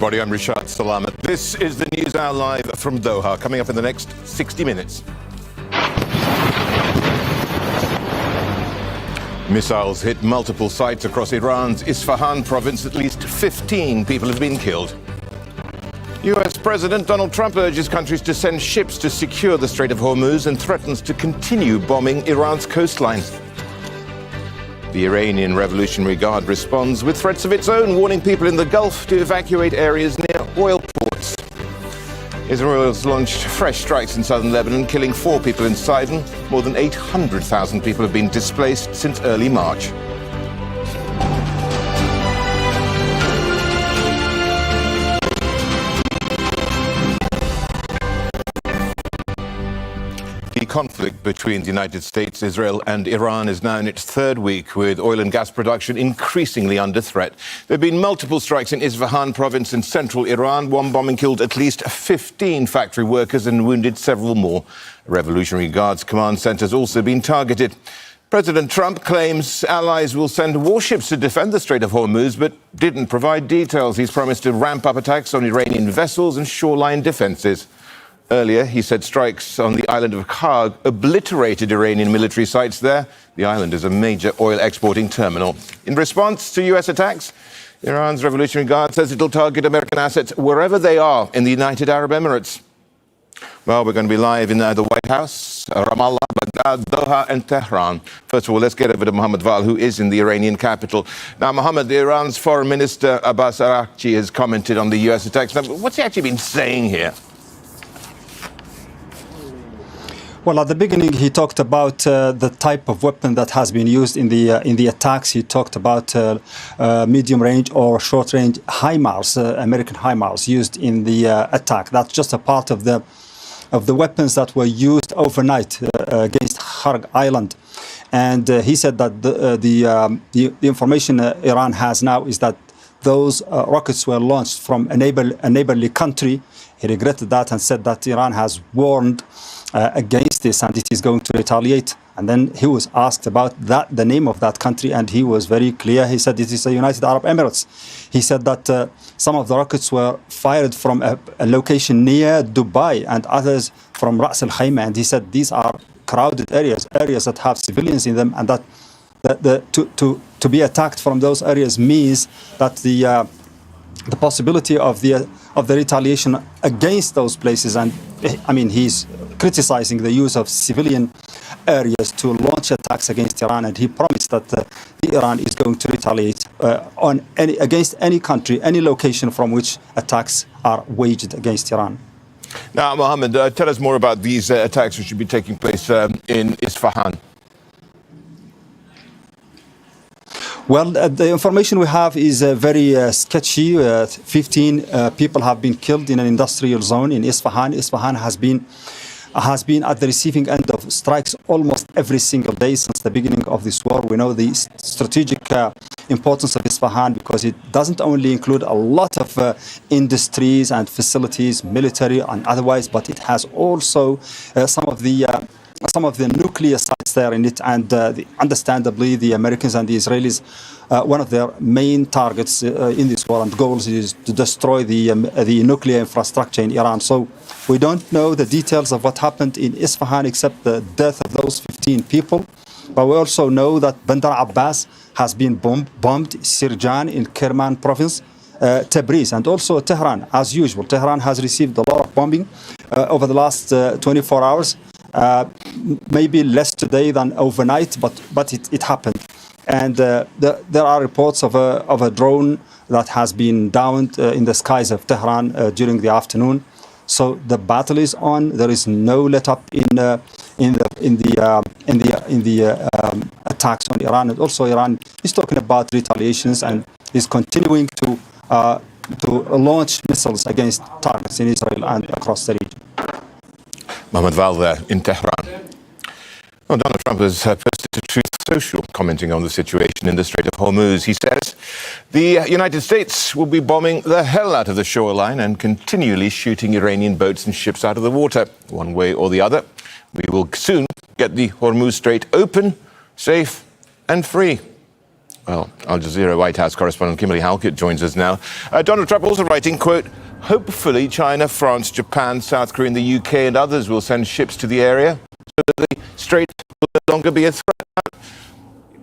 everybody, I'm Rishad Salamat. This is the News Hour live from Doha, coming up in the next 60 minutes. Missiles hit multiple sites across Iran's Isfahan province. At least 15 people have been killed. US President Donald Trump urges countries to send ships to secure the Strait of Hormuz and threatens to continue bombing Iran's coastline. The Iranian Revolutionary Guard responds with threats of its own, warning people in the Gulf to evacuate areas near oil ports. Israel has launched fresh strikes in southern Lebanon, killing 4 people in Sidon. More than 800,000 people have been displaced since early March. The conflict between the United States, Israel and Iran is now in its 3rd week, with oil and gas production increasingly under threat. There have been multiple strikes in Isfahan province in central Iran. One bombing killed at least 15 factory workers and wounded several more. A Revolutionary Guards command centre has also been targeted. President Trump claims allies will send warships to defend the Strait of Hormuz, but didn't provide details. He's promised to ramp up attacks on Iranian vessels and shoreline defences. Earlier, he said strikes on the island of Karg obliterated Iranian military sites there. The island is a major oil exporting terminal. In response to US attacks, Iran's Revolutionary Guard says it'll target American assets wherever they are in the United Arab Emirates. Well, we're going to be live in the White House, Ramallah, Baghdad, Doha and Tehran. First of all, let's get over to Mohammed Val, who is in the Iranian capital. Now, Mohammed, Iran's Foreign Minister Abbas Araghchi has commented on the US attacks. Now, what's he actually been saying here? Well, at the beginning, he talked about the type of weapon that has been used in the attacks. He talked about medium-range or short-range HIMARS, American HIMARS, used in the attack. That's just a part of the weapons that were used overnight against Karg Island. And he said that the information Iran has now is that those rockets were launched from a neighborly country. He regretted that and said that Iran has warned against this and it is going to retaliate. And then he was asked about the name of that country, and he was very clear. He said it is the United Arab Emirates. He said that some of the rockets were fired from a location near Dubai and others from Ras Al Khaimah. And he said these are crowded areas that have civilians in them, and that to be attacked from those areas means that the possibility of the retaliation against those places. And I mean, he's criticizing the use of civilian areas to launch attacks against Iran, and he promised that Iran is going to retaliate against any country, any location from which attacks are waged against Iran. Now, Mohammed, tell us more about these attacks which should be taking place in Isfahan. Well, the information we have is very sketchy. 15 people have been killed in an industrial zone in Isfahan. Isfahan has been at the receiving end of strikes almost every single day since the beginning of this war. We know the strategic importance of Isfahan because it doesn't only include a lot of industries and facilities, military and otherwise, but it has also some of the nuclear sites there in it, and understandably the Americans and the Israelis, one of their main targets in this war and goals is to destroy the nuclear infrastructure in Iran. So we don't know the details of what happened in Isfahan except the death of those 15 people. But we also know that Bandar Abbas has been bombed, Sirjan in Kerman province, Tabriz, and also Tehran. As usual, Tehran has received a lot of bombing over the last 24 hours. Maybe less today than overnight, but it happened. And there are reports of a drone that has been downed in the skies of Tehran during the afternoon. So the battle is on. There is no let up in the attacks on Iran, and also Iran is talking about retaliations and is continuing to launch missiles against targets in Israel and across the region. Mohammed Val there in Tehran. Well, Donald Trump has posted to Truth Social commenting on the situation in the Strait of Hormuz. He says the United States will be bombing the hell out of the shoreline and continually shooting Iranian boats and ships out of the water. One way or the other, we will soon get the Hormuz Strait open, safe and free. Well, Al Jazeera White House correspondent Kimberly Halkett joins us now. Donald Trump also writing, quote, hopefully China, France, Japan, South Korea and the UK and others will send ships to the area so that the strait will no longer be a threat.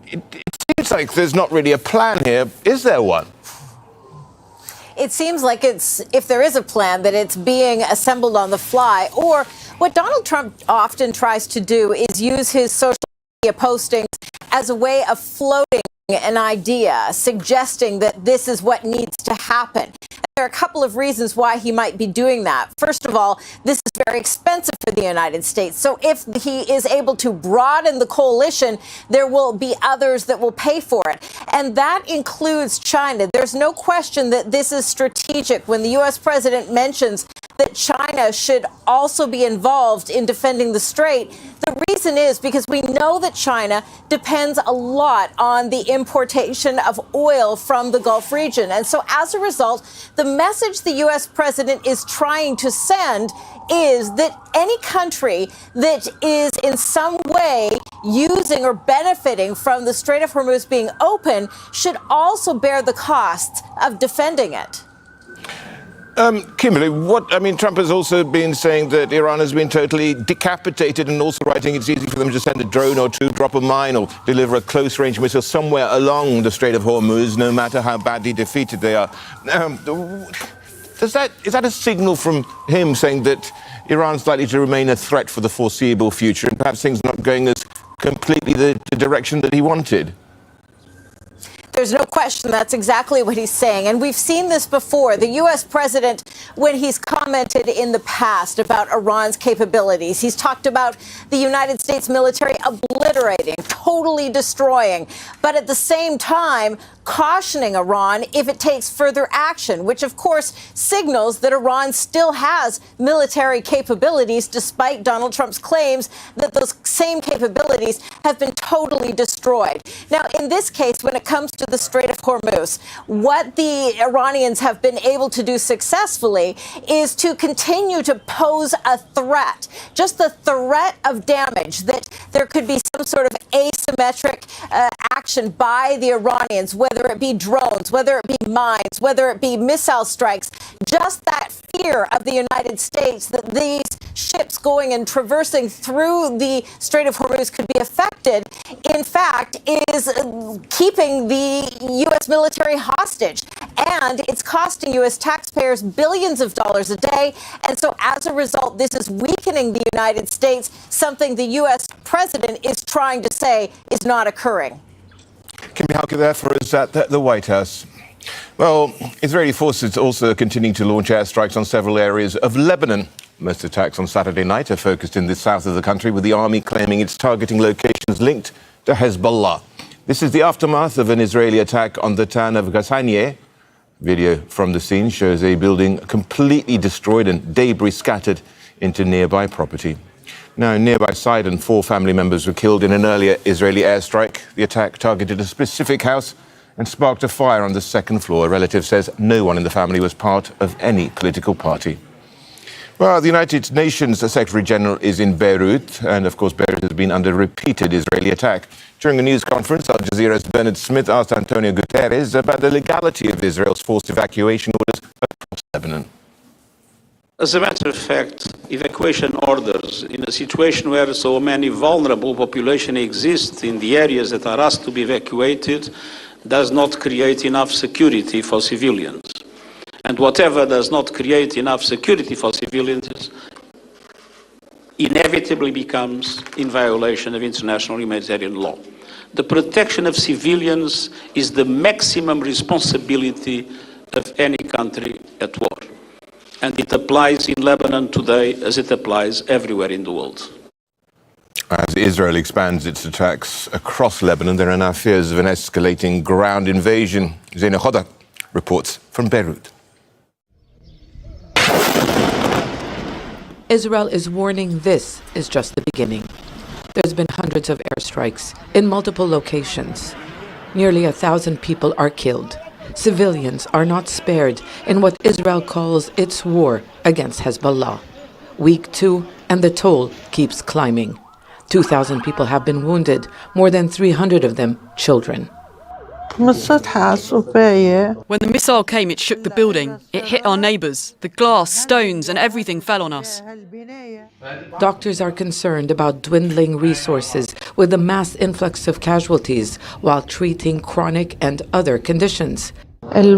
It seems like there's not really a plan here. Is there one? It seems like if there is a plan, that it's being assembled on the fly. Or what Donald Trump often tries to do is use his social media postings as a way of floating an idea, suggesting that this is what needs to happen. There are a couple of reasons why he might be doing that. First of all, this is very expensive for the United States. So if he is able to broaden the coalition, there will be others that will pay for it. And that includes China. There's no question that this is strategic. When the U.S. president mentions that China should also be involved in defending the strait, the reason is because we know that China depends a lot on the importation of oil from the Gulf region. And so as a result, the message the U.S. president is trying to send is that any country that is in some way using or benefiting from the Strait of Hormuz being open should also bear the costs of defending it. Kimberly, Trump has also been saying that Iran has been totally decapitated and also writing it's easy for them to send a drone or two, drop a mine or deliver a close-range missile somewhere along the Strait of Hormuz, no matter how badly defeated they are. Is that a signal from him saying that Iran's likely to remain a threat for the foreseeable future and perhaps things not going as completely the direction that he wanted? There's no question that's exactly what he's saying. And we've seen this before. The U.S. president, when he's commented in the past about Iran's capabilities, he's talked about the United States military obliterating, totally destroying, but at the same time cautioning Iran if it takes further action, which of course signals that Iran still has military capabilities, despite Donald Trump's claims that those same capabilities have been totally destroyed. Now, in this case, when it comes to the Strait of Hormuz, what the Iranians have been able to do successfully is to continue to pose a threat, just the threat of damage, that there could be some sort of asymmetric action by the Iranians, whether it be drones, whether it be mines, whether it be missile strikes. Just that fear of the United States that these ships going and traversing through the Strait of Hormuz could be affected, in fact, is keeping the U.S. military hostage. And it's costing U.S. taxpayers billions of dollars a day. And so as a result, this is weakening the United States, something the U.S. president is trying to say is not occurring. Kimberly Halkett there for us at the White House. Well, Israeli forces also continuing to launch airstrikes on several areas of Lebanon. Most attacks on Saturday night are focused in the south of the country, with the army claiming it's targeting locations linked to Hezbollah. This is the aftermath of an Israeli attack on the town of Ghasanieh. Video from the scene shows a building completely destroyed and debris scattered into nearby property. Now, in nearby Sidon, 4 family members were killed in an earlier Israeli airstrike. The attack targeted a specific house and sparked a fire on the second floor. A relative says no one in the family was part of any political party. Well, the United Nations Secretary General is in Beirut, and of course Beirut has been under repeated Israeli attack. During a news conference, Al Jazeera's Bernard Smith asked Antonio Guterres about the legality of Israel's forced evacuation orders across Lebanon. As a matter of fact, evacuation orders in a situation where so many vulnerable population exist in the areas that are asked to be evacuated does not create enough security for civilians. And whatever does not create enough security for civilians inevitably becomes in violation of international humanitarian law. The protection of civilians is the maximum responsibility of any country at war. And it applies in Lebanon today as it applies everywhere in the world. As Israel expands its attacks across Lebanon, there are now fears of an escalating ground invasion. Zaina Khoda reports from Beirut. Israel is warning this is just the beginning. There's been hundreds of airstrikes in multiple locations. Nearly 1,000 people are killed. Civilians are not spared in what Israel calls its war against Hezbollah. Week 2, and the toll keeps climbing. 2,000 people have been wounded, more than 300 of them children. When the missile came, it shook the building. It hit our neighbours. The glass, stones, and everything fell on us. Doctors are concerned about dwindling resources with the mass influx of casualties while treating chronic and other conditions. This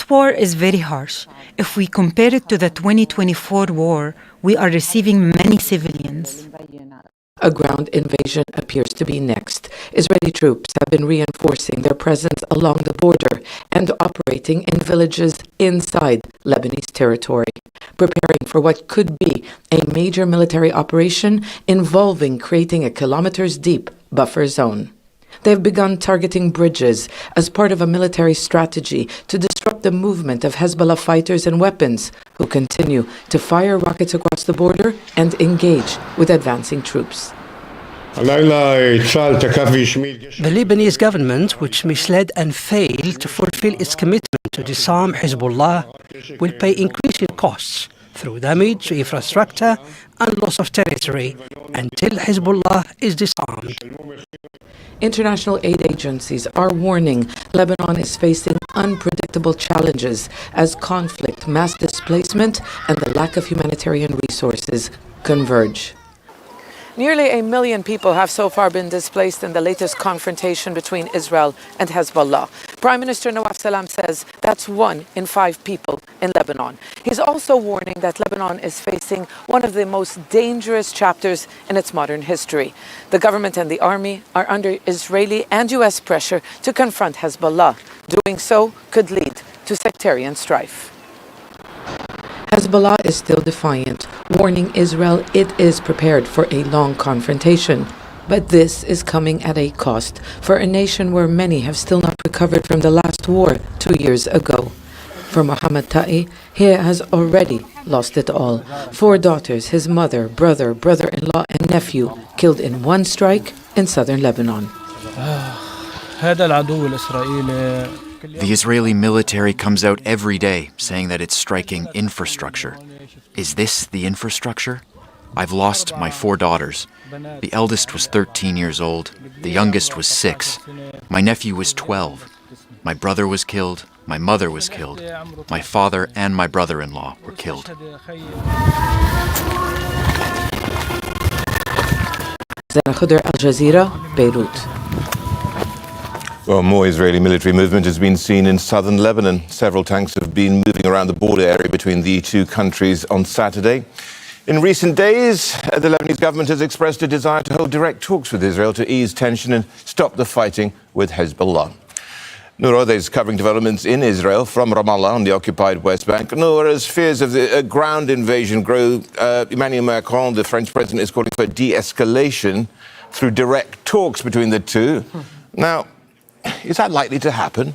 war is very harsh. If we compare it to the 2024 war, we are receiving many civilians. A ground invasion appears to be next. Israeli troops have been reinforcing their presence along the border and operating in villages inside Lebanese territory, preparing for what could be a major military operation involving creating a kilometers-deep buffer zone. They've begun targeting bridges as part of a military strategy to disrupt the movement of Hezbollah fighters and weapons who continue to fire rockets across the border and engage with advancing troops. The Lebanese government, which misled and failed to fulfill its commitment to disarm Hezbollah, will pay increasing costs through damage to infrastructure and loss of territory until Hezbollah is disarmed. International aid agencies are warning Lebanon is facing unpredictable challenges as conflict, mass displacement, and the lack of humanitarian resources converge. Nearly 1 million people have so far been displaced in the latest confrontation between Israel and Hezbollah. Prime Minister Nawaf Salam says that's 1 in 5 people in Lebanon. He's also warning that Lebanon is facing one of the most dangerous chapters in its modern history. The government and the army are under Israeli and U.S. pressure to confront Hezbollah. Doing so could lead to sectarian strife. Hezbollah is still defiant, warning Israel it is prepared for a long confrontation. But this is coming at a cost for a nation where many have still not recovered from the last war 2 years ago. For Mohammed Ta'i, he has already lost it all. 4 daughters, his mother, brother, brother-in-law, and nephew killed in one strike in southern Lebanon. The Israeli military comes out every day saying that it's striking infrastructure. Is this the infrastructure? I've lost my 4 daughters. The eldest was 13 years old. The youngest was 6. My nephew was 12. My brother was killed. My mother was killed. My father and my brother-in-law were killed. Zara Khuder, Al Jazeera, Beirut. Well, more Israeli military movement has been seen in southern Lebanon. Several tanks have been moving around the border area between the two countries on Saturday. In recent days, the Lebanese government has expressed a desire to hold direct talks with Israel to ease tension and stop the fighting with Hezbollah. Noura is covering developments in Israel from Ramallah on the occupied West Bank. Noura, as fears of the ground invasion grow, Emmanuel Macron, the French president, is calling for de-escalation through direct talks between the two. Now, is that likely to happen?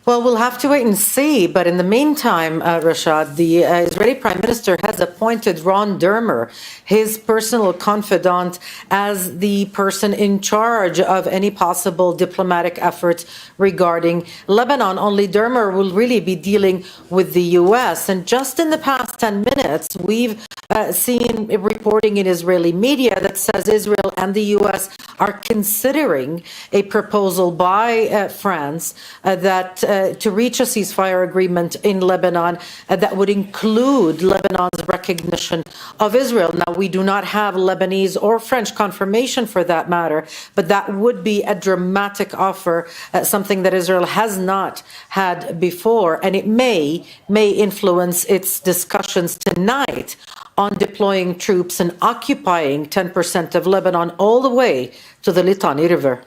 Well, we'll have to wait and see. But in the meantime, Rashad, the Israeli Prime Minister has appointed Ron Dermer, his personal confidant, as the person in charge of any possible diplomatic efforts regarding Lebanon. Only Dermer will really be dealing with the U.S. And just in the past 10 minutes, we've seen reporting in Israeli media that says Israel and the U.S. are considering a proposal by France that to reach a ceasefire agreement in Lebanon that would include Lebanon's recognition of Israel. Now, we do not have Lebanese or French confirmation for that matter, but that would be a dramatic offer, something that Israel has not had before, and it may influence its discussions tonight on deploying troops and occupying 10% of Lebanon all the way to the Litani River.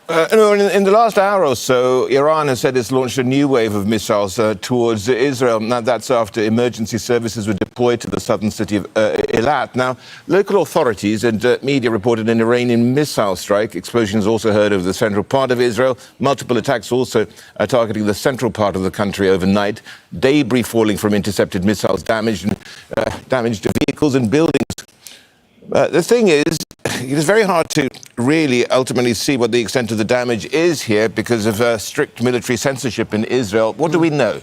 In the last hour or so, Iran has said it's launched a new wave of missiles towards Israel. Now, that's after emergency services were deployed to the southern city of Eilat. Now, local authorities and media reported an Iranian missile strike. Explosions also heard over the central part of Israel. Multiple attacks also targeting the central part of the country overnight. Debris falling from intercepted missiles damaged vehicles and buildings. The thing is, it is very hard to really ultimately see what the extent of the damage is here because of strict military censorship in Israel. What do we know?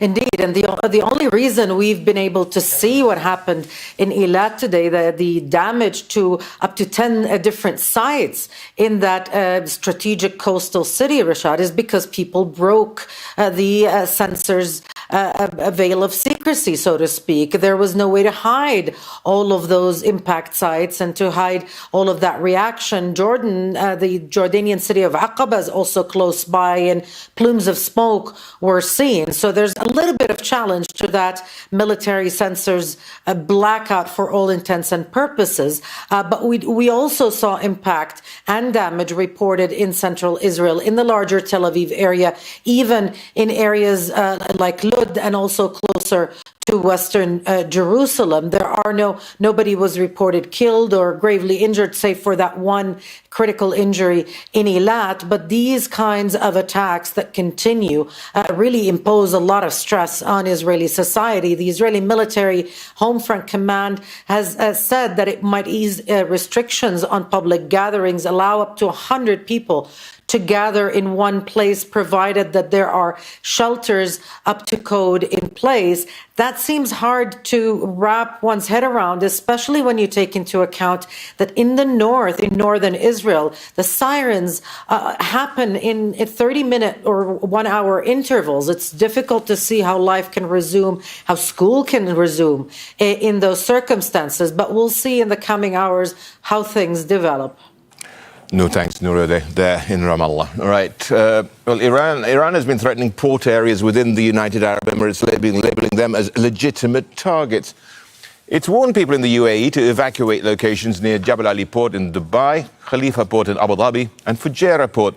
Indeed, and the only reason we've been able to see what happened in Eilat today, the damage to up to 10 different sites in that strategic coastal city, Rashad, is because people broke the censors' a veil of secrecy, so to speak. There was no way to hide all of those impact sites and to hide all of that reaction. Jordan, the Jordanian city of Aqaba is also close by, and plumes of smoke were seen. So there's a little bit of challenge to that military censors blackout for all intents and purposes. But we also saw impact and damage reported in central Israel, in the larger Tel Aviv area, even in areas like Lod and also closer to western Jerusalem. Nobody was reported killed or gravely injured, save for that one critical injury in Eilat. But these kinds of attacks that continue really impose a lot of stress on Israeli society. The Israeli military Home Front Command has said that it might ease restrictions on public gatherings, allow up to 100 people to gather in one place, provided that there are shelters up to code in place. That seems hard to wrap one's head around, especially when you take into account that in the north, in northern Israel, the sirens happen in 30-minute or 1-hour intervals. It's difficult to see how life can resume, how school can resume in those circumstances. But we'll see in the coming hours how things develop. No thanks, Noorode, there in Ramallah. All right. Well, Iran has been threatening port areas within the United Arab Emirates, labeling them as legitimate targets. It's warned people in the UAE to evacuate locations near Jabal Ali Port in Dubai, Khalifa Port in Abu Dhabi, and Fujairah Port.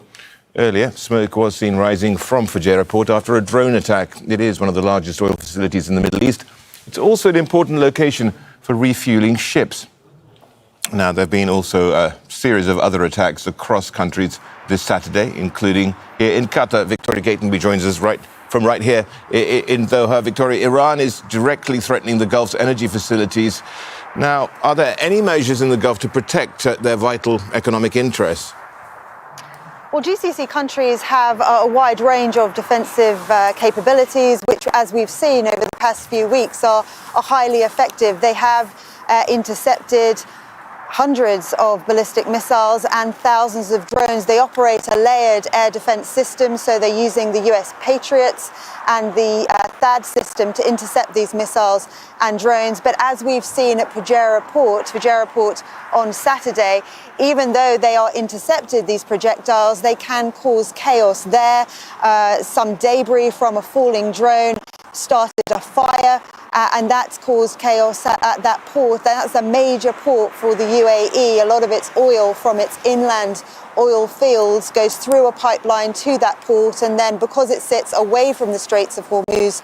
Earlier, smoke was seen rising from Fujairah Port after a drone attack. It is one of the largest oil facilities in the Middle East. It's also an important location for refueling ships. Now, there have been also a series of other attacks across countries this Saturday, including here in Qatar. Victoria Gatenby joins us right here in Doha. Victoria, Iran is directly threatening the Gulf's energy facilities. Now, are there any measures in the Gulf to protect their vital economic interests? Well, GCC countries have a wide range of defensive capabilities, which, as we've seen over the past few weeks, are highly effective. They have intercepted hundreds of ballistic missiles and thousands of drones. They operate a layered air defense system, so they're using the US Patriots and the THAAD system to intercept these missiles and drones. But as we've seen at Fujairah Port on Saturday, even though they are intercepted, these projectiles, they can cause chaos there. Some debris from a falling drone started a fire, and that's caused chaos at that port. That's a major port for the UAE. A lot of its oil from its inland oil fields goes through a pipeline to that port, and then because it sits away from the Straits of Hormuz,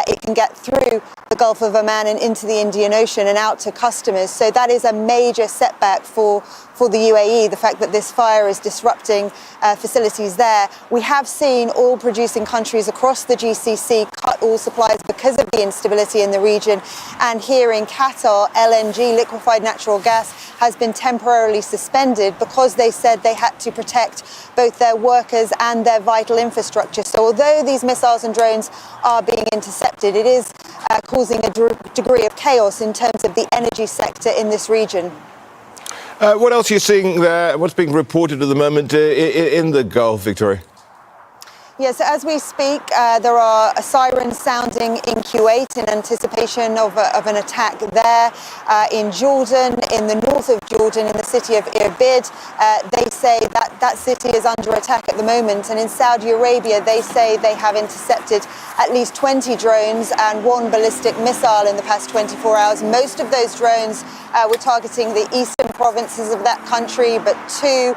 it can get through the Gulf of Oman and into the Indian Ocean and out to customers. So that is a major setback for the UAE, the fact that this fire is disrupting facilities there. We have seen oil-producing countries across the GCC cut oil supplies because of the instability in the region. And here in Qatar, LNG, liquefied natural gas, has been temporarily suspended because they said they had to protect both their workers and their vital infrastructure. So although these missiles and drones are being intercepted, it is causing a degree of chaos in terms of the energy sector in this region. What else are you seeing there? What's being reported at the moment in the Gulf, Victoria? Yes, as we speak, there are sirens sounding in Kuwait in anticipation of an attack there. In Jordan, in the north of Jordan, in the city of Irbid, they say that city is under attack at the moment. And in Saudi Arabia, they say they have intercepted at least 20 drones and 1 ballistic missile in the past 24 hours. Most of those drones were targeting the eastern provinces of that country, but 2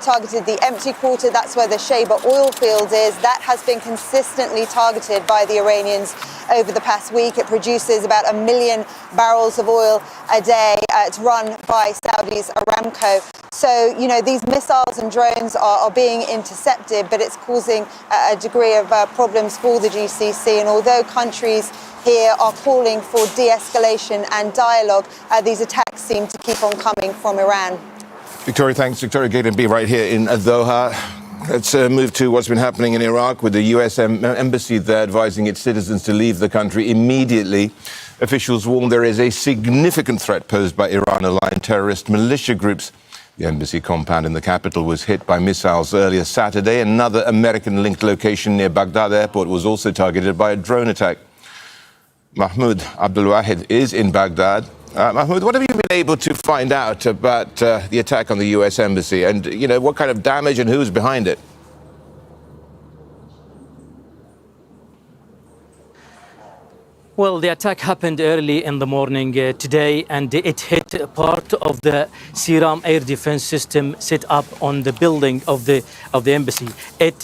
targeted the empty quarter. That's where the Sheba oil field is. That has been consistently targeted by the Iranians over the past week. It produces about 1 million barrels of oil a day. It's run by Saudi's Aramco. So, you know, these missiles and drones are being intercepted, but it's causing a degree of problems for the GCC. And although countries here are calling for de-escalation and dialogue, these attacks seem to keep on coming from Iran. Victoria, thanks. Victoria Gatenby right here in Doha. Let's move to what's been happening in Iraq, with the U.S. embassy there advising its citizens to leave the country immediately. Officials warn there is a significant threat posed by Iran-aligned terrorist militia groups. The embassy compound in the capital was hit by missiles earlier Saturday. Another American-linked location near Baghdad airport was also targeted by a drone attack. Mahmoud Abdulwahid is in Baghdad. Mahmoud, what have you been able to find out about the attack on the U.S. embassy, and, you know, what kind of damage and who's behind it? Well, the attack happened early in the morning today, and it hit part of the Seram air defense system set up on the building of the embassy. It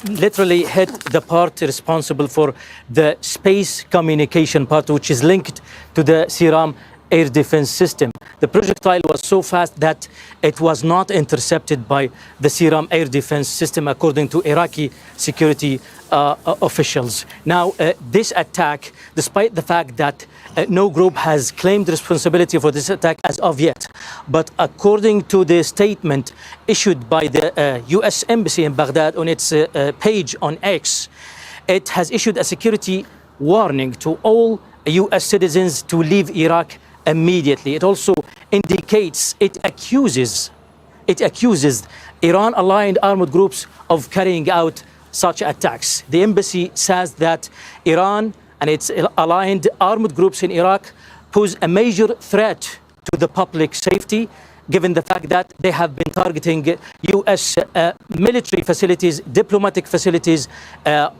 literally hit the part responsible for the space communication part, which is linked to the Seram air defense system. The projectile was so fast that it was not intercepted by the Seram air defense system, according to Iraqi security officials. Now, this attack, despite the fact that no group has claimed responsibility for this attack as of yet, but according to the statement issued by the U.S. Embassy in Baghdad on its page on X, it has issued a security warning to all U.S. citizens to leave Iraq immediately. It also indicates, it accuses Iran-aligned armed groups of carrying out such attacks. The embassy says that Iran and its aligned armed groups in Iraq pose a major threat to the public safety, given the fact that they have been targeting U.S. military facilities, diplomatic facilities,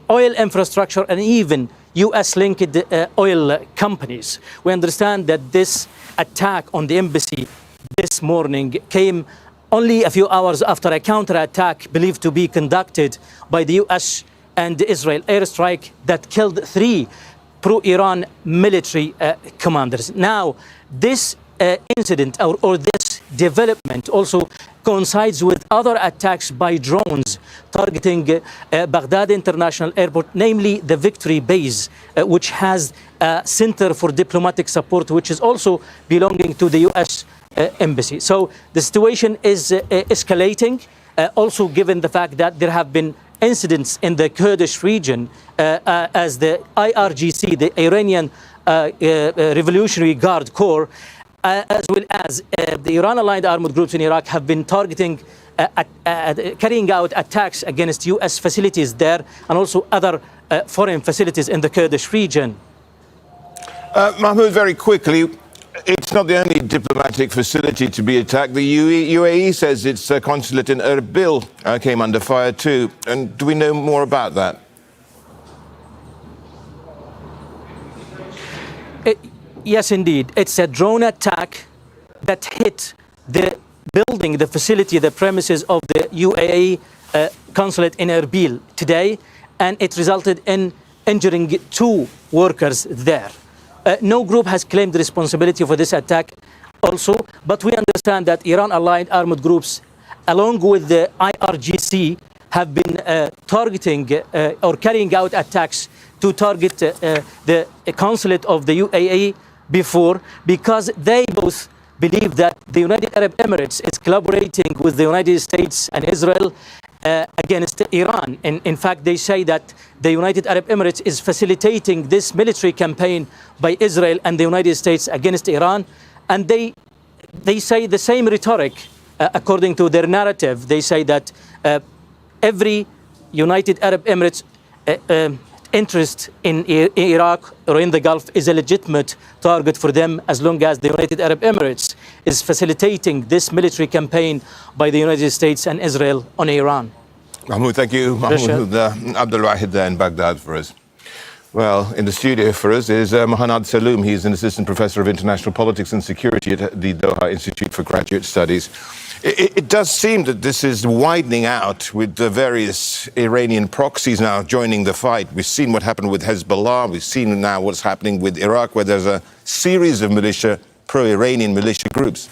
oil infrastructure, and even U.S.-linked oil companies. We understand that this attack on the embassy this morning came only a few hours after a counterattack believed to be conducted by the U.S. and Israel airstrike that killed 3 pro-Iran military commanders. Now, this incident or this development also coincides with other attacks by drones targeting Baghdad International Airport, namely the Victory Base, which has a center for diplomatic support, which is also belonging to the U.S. Embassy. So the situation is escalating, also given the fact that there have been incidents in the Kurdish region as the IRGC, the Iranian Revolutionary Guard Corps, as well as the Iran-aligned armed groups in Iraq have been targeting, carrying out attacks against U.S. facilities there and also other foreign facilities in the Kurdish region. Mahmoud, very quickly, it's not the only diplomatic facility to be attacked. The UAE says its consulate in Erbil came under fire too. And do we know more about that? Yes, indeed. It's a drone attack that hit the building, the facility, the premises of the UAE consulate in Erbil today, and it resulted in injuring 2 workers there. No group has claimed responsibility for this attack also, but we understand that Iran-aligned armed groups, along with the IRGC, have been targeting or carrying out attacks to target the consulate of the UAE before, because they both believe that the United Arab Emirates is collaborating with the United States and Israel against Iran. In fact, they say that the United Arab Emirates is facilitating this military campaign by Israel and the United States against Iran. And they say the same rhetoric, according to their narrative. They say that every United Arab Emirates interest in Iraq or in the Gulf is a legitimate target for them, as long as the United Arab Emirates is facilitating this military campaign by the United States and Israel on Iran. Mahmoud, thank you. Mahmoud Abdulwahid there in Baghdad for us. Well, in the studio for us is Mohanad Saloom. He's an assistant professor of international politics and security at the Doha Institute for Graduate Studies. It does seem that this is widening out, with the various Iranian proxies now joining the fight. We've seen what happened with Hezbollah. We've seen now what's happening with Iraq, where there's a series of pro-Iranian militia groups.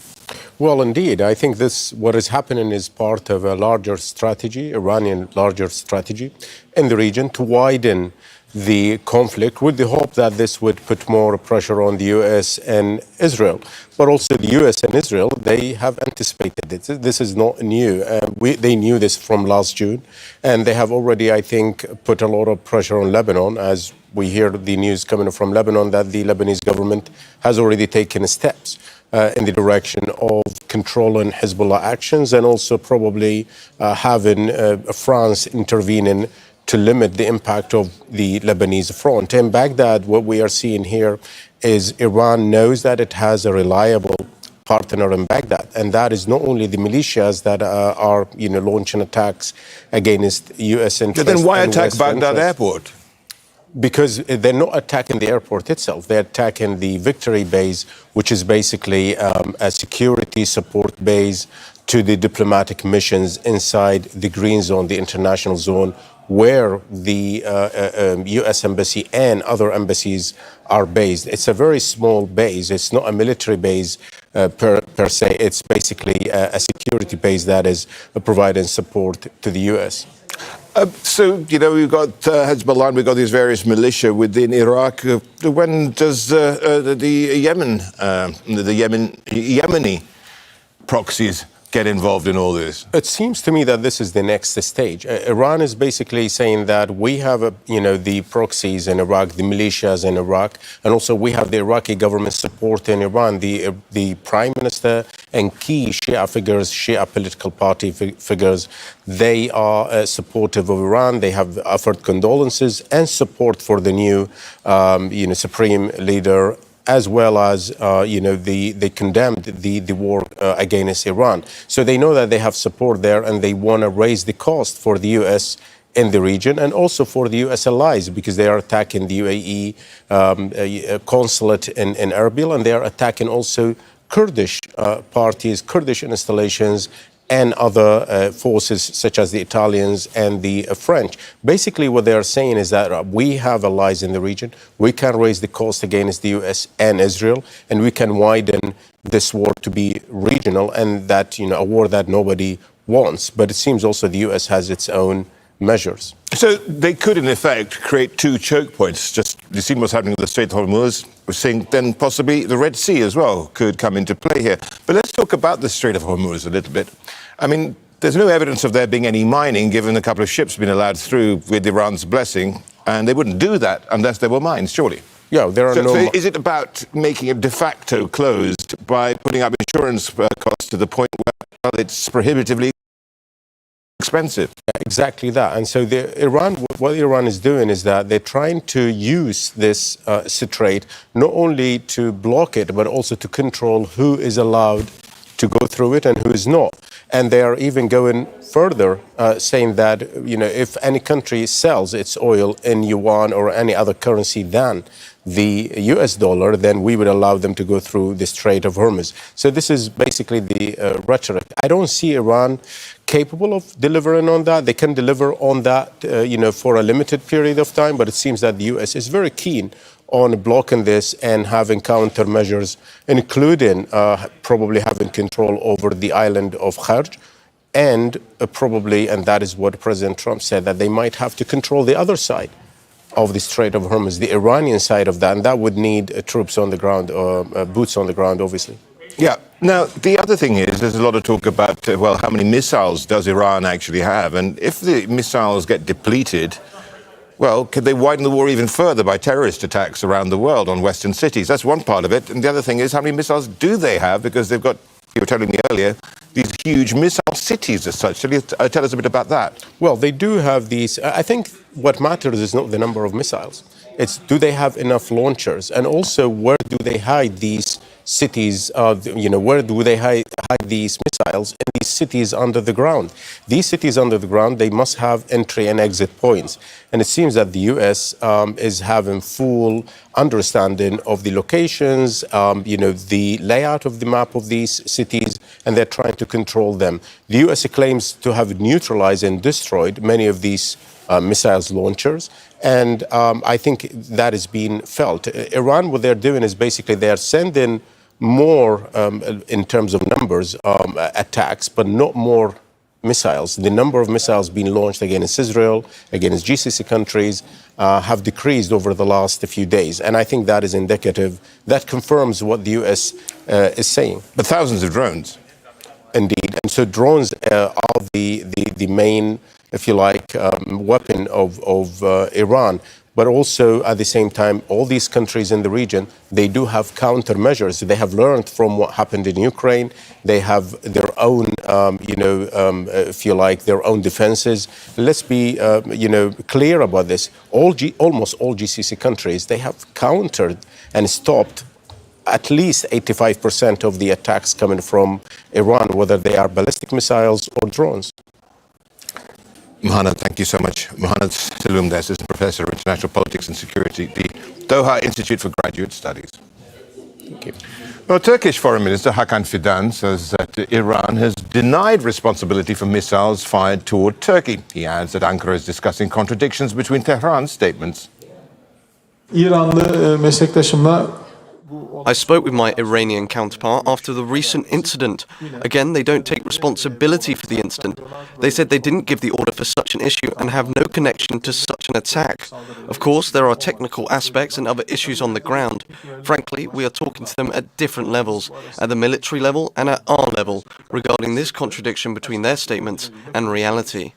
Well, indeed, I think what is happening is part of a larger strategy, Iranian larger strategy in the region to widen the conflict with the hope that this would put more pressure on the U.S. and Israel. But also the U.S. and Israel, they have anticipated it. This is not new. They knew this from last June, and they have already, I think, put a lot of pressure on Lebanon, as we hear the news coming from Lebanon that the Lebanese government has already taken steps in the direction of controlling Hezbollah actions and also probably having France intervening to limit the impact of the Lebanese front. In Baghdad, what we are seeing here is Iran knows that it has a reliable partner in Baghdad, and that is not only the militias that are launching attacks against U.S. interests. But then why attack Western Baghdad interests. airport? Because they're not attacking the airport itself. They're attacking the Victory Base, which is basically a security support base to the diplomatic missions inside the Green Zone, the international zone, where the U.S. Embassy and other embassies are based. It's a very small base. It's not a military base per se. It's basically a security base that is providing support to the U.S. So, we've got Hezbollah and we've got these various militia within Iraq. When does the Yemeni proxies get involved in all this? It seems to me that this is the next stage. Iran is basically saying that we have, the proxies in Iraq, the militias in Iraq, and also we have the Iraqi government support in Iran. The prime minister and key Shia figures, Shia political party figures, they are supportive of Iran. They have offered condolences and support for the new, supreme leader, as well as, they condemned the war against Iran. So they know that they have support there, and they want to raise the cost for the U.S. in the region and also for the U.S. allies, because they are attacking the UAE consulate in Erbil, and they are attacking also Kurdish parties, Kurdish installations, and other forces such as the Italians and the French. Basically, what they are saying is that we have allies in the region. We can raise the cost against the U.S. and Israel, and we can widen this war to be regional, and that, a war that nobody wants. But it seems also the U.S. has its own measures. So they could, in effect, create two choke points. Just, you've seen what's happening with the Strait of Hormuz. We're seeing then possibly the Red Sea as well could come into play here. But let's talk about the Strait of Hormuz a little bit. I mean, there's no evidence of there being any mining, given a couple of ships have been allowed through with Iran's blessing, and they wouldn't do that unless there were mines, surely. Yeah, there are So is it about making it de facto closed by putting up insurance costs to the point where it's prohibitively expensive? Exactly that. And so what Iran is doing is that they're trying to use this strait not only to block it, but also to control who is allowed to go through it and who is not. And they are even going further, saying that, if any country sells its oil in yuan or any other currency than the US dollar, then we would allow them to go through the Strait of Hormuz. So this is basically the rhetoric. I don't see Iran capable of delivering on that. They can deliver on that, for a limited period of time, but it seems that the US is very keen on blocking this and having countermeasures, including probably having control over the island of Kharj, and and that is what President Trump said, that they might have to control the other side of the Strait of Hormuz, the Iranian side of that, and that would need troops on the ground, boots on the ground, obviously. Yeah. Now, the other thing is, there's a lot of talk about, how many missiles does Iran actually have? And if the missiles get depleted, could they widen the war even further by terrorist attacks around the world on Western cities? That's one part of it. And the other thing is, how many missiles do they have? Because they've got, you were telling me earlier, these huge missile cities as such. Tell us a bit about that. Well, they do have these. I think what matters is not the number of missiles. It's, do they have enough launchers? And also, where do they hide these cities? Where do they hide these missiles in these cities under the ground? These cities under the ground, they must have entry and exit points. And it seems that the U.S. is having full understanding of the locations, the layout of the map of these cities, and they're trying to control them. The U.S. claims to have neutralized and destroyed many of these missiles launchers, and I think that is being felt. Iran, what they're doing is basically they're sending more, in terms of numbers, attacks, but not more missiles. The number of missiles being launched against Israel, against GCC countries, have decreased over the last few days. And I think that is indicative. That confirms what the U.S. Is saying. But thousands of drones. Indeed. And so drones are the main, if you like, weapon of Iran. But also, at the same time, all these countries in the region, they do have countermeasures. They have learned from what happened in Ukraine. They have their own, if you like, their own defenses. Let's be, clear about this. Almost all GCC countries, they have countered and stopped at least 85% of the attacks coming from Iran, whether they are ballistic missiles or drones. Mohanad, thank you so much. Mohanad Salum, Assistant Professor of International Politics and Security, the Doha Institute for Graduate Studies. Thank you. Well, Turkish Foreign Minister Hakan Fidan says that Iran has denied responsibility for missiles fired toward Turkey. He adds that Ankara is discussing contradictions between Tehran's statements. I spoke with my Iranian counterpart after the recent incident. Again, they don't take responsibility for the incident. They said they didn't give the order for such an issue and have no connection to such an attack. Of course, there are technical aspects and other issues on the ground. Frankly, we are talking to them at different levels, at the military level and at our level, regarding this contradiction between their statements and reality.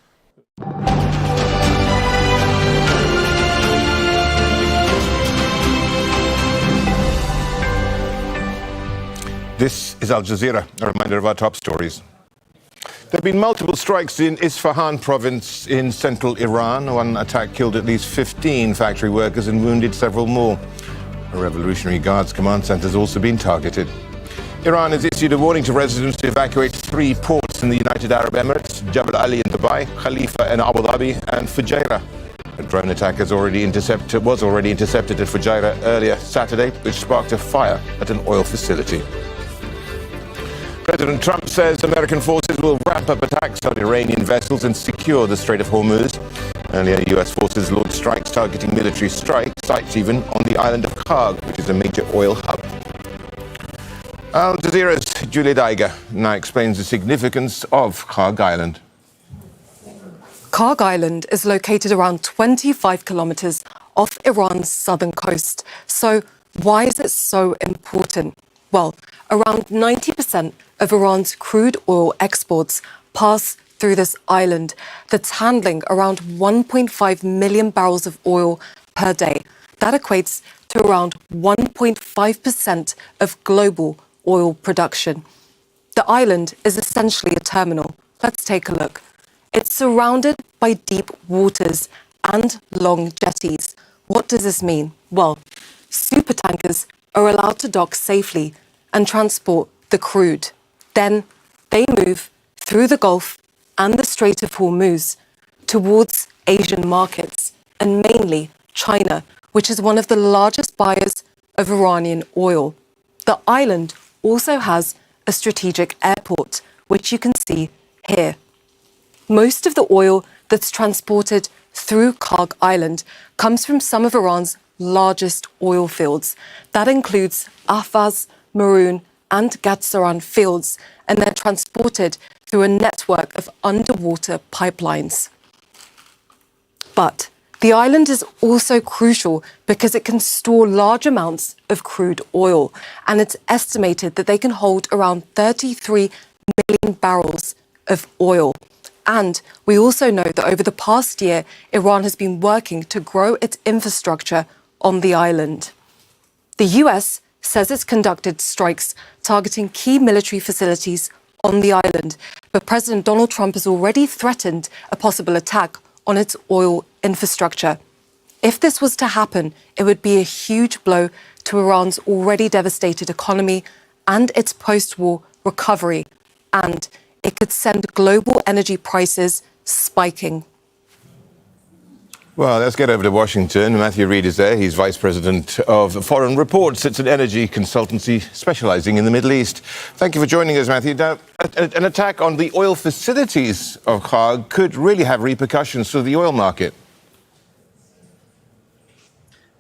This is Al Jazeera, a reminder of our top stories. There have been multiple strikes in Isfahan province in central Iran. One attack killed at least 15 factory workers and wounded several more. A Revolutionary Guards command center has also been targeted. Iran has issued a warning to residents to evacuate 3 ports in the United Arab Emirates: Jabal Ali in Dubai, Khalifa in Abu Dhabi, and Fujairah. A drone attack was already intercepted at Fujairah earlier Saturday, which sparked a fire at an oil facility. President Trump says American forces will ramp up attacks on Iranian vessels and secure the Strait of Hormuz. Earlier, U.S. forces launched strikes targeting military sites even on the island of Karg, which is a major oil hub. Al Jazeera's Julia Daiga now explains the significance of Karg Island. Karg Island is located around 25 kilometers off Iran's southern coast. So why is it so important? Well, around 90% of Iran's crude oil exports pass through this island that's handling around 1.5 million barrels of oil per day. That equates to around 1.5% of global oil production. The island is essentially a terminal. Let's take a look. It's surrounded by deep waters and long jetties. What does this mean? Well, supertankers are allowed to dock safely and transport the crude. Then they move through the Gulf and the Strait of Hormuz towards Asian markets, and mainly China, which is one of the largest buyers of Iranian oil. The island also has a strategic airport, which you can see here. Most of the oil that's transported through Karg Island comes from some of Iran's largest oil fields. That includes Ahvaz, Maroon and Gatsaran fields, and they're transported through a network of underwater pipelines. But the island is also crucial because it can store large amounts of crude oil, and it's estimated that they can hold around 33 million barrels of oil. And we also know that over the past year, Iran has been working to grow its infrastructure on the island. The US says it's conducted strikes targeting key military facilities on the island, but President Donald Trump has already threatened a possible attack on its oil infrastructure. If this was to happen, it would be a huge blow to Iran's already devastated economy and its post-war recovery, and it could send global energy prices spiking. Well, let's get over to Washington. Matthew Reid is there. He's Vice President of Foreign Reports. It's an energy consultancy specializing in the Middle East. Thank you for joining us, Matthew. Now, an attack on the oil facilities of Karg could really have repercussions for the oil market.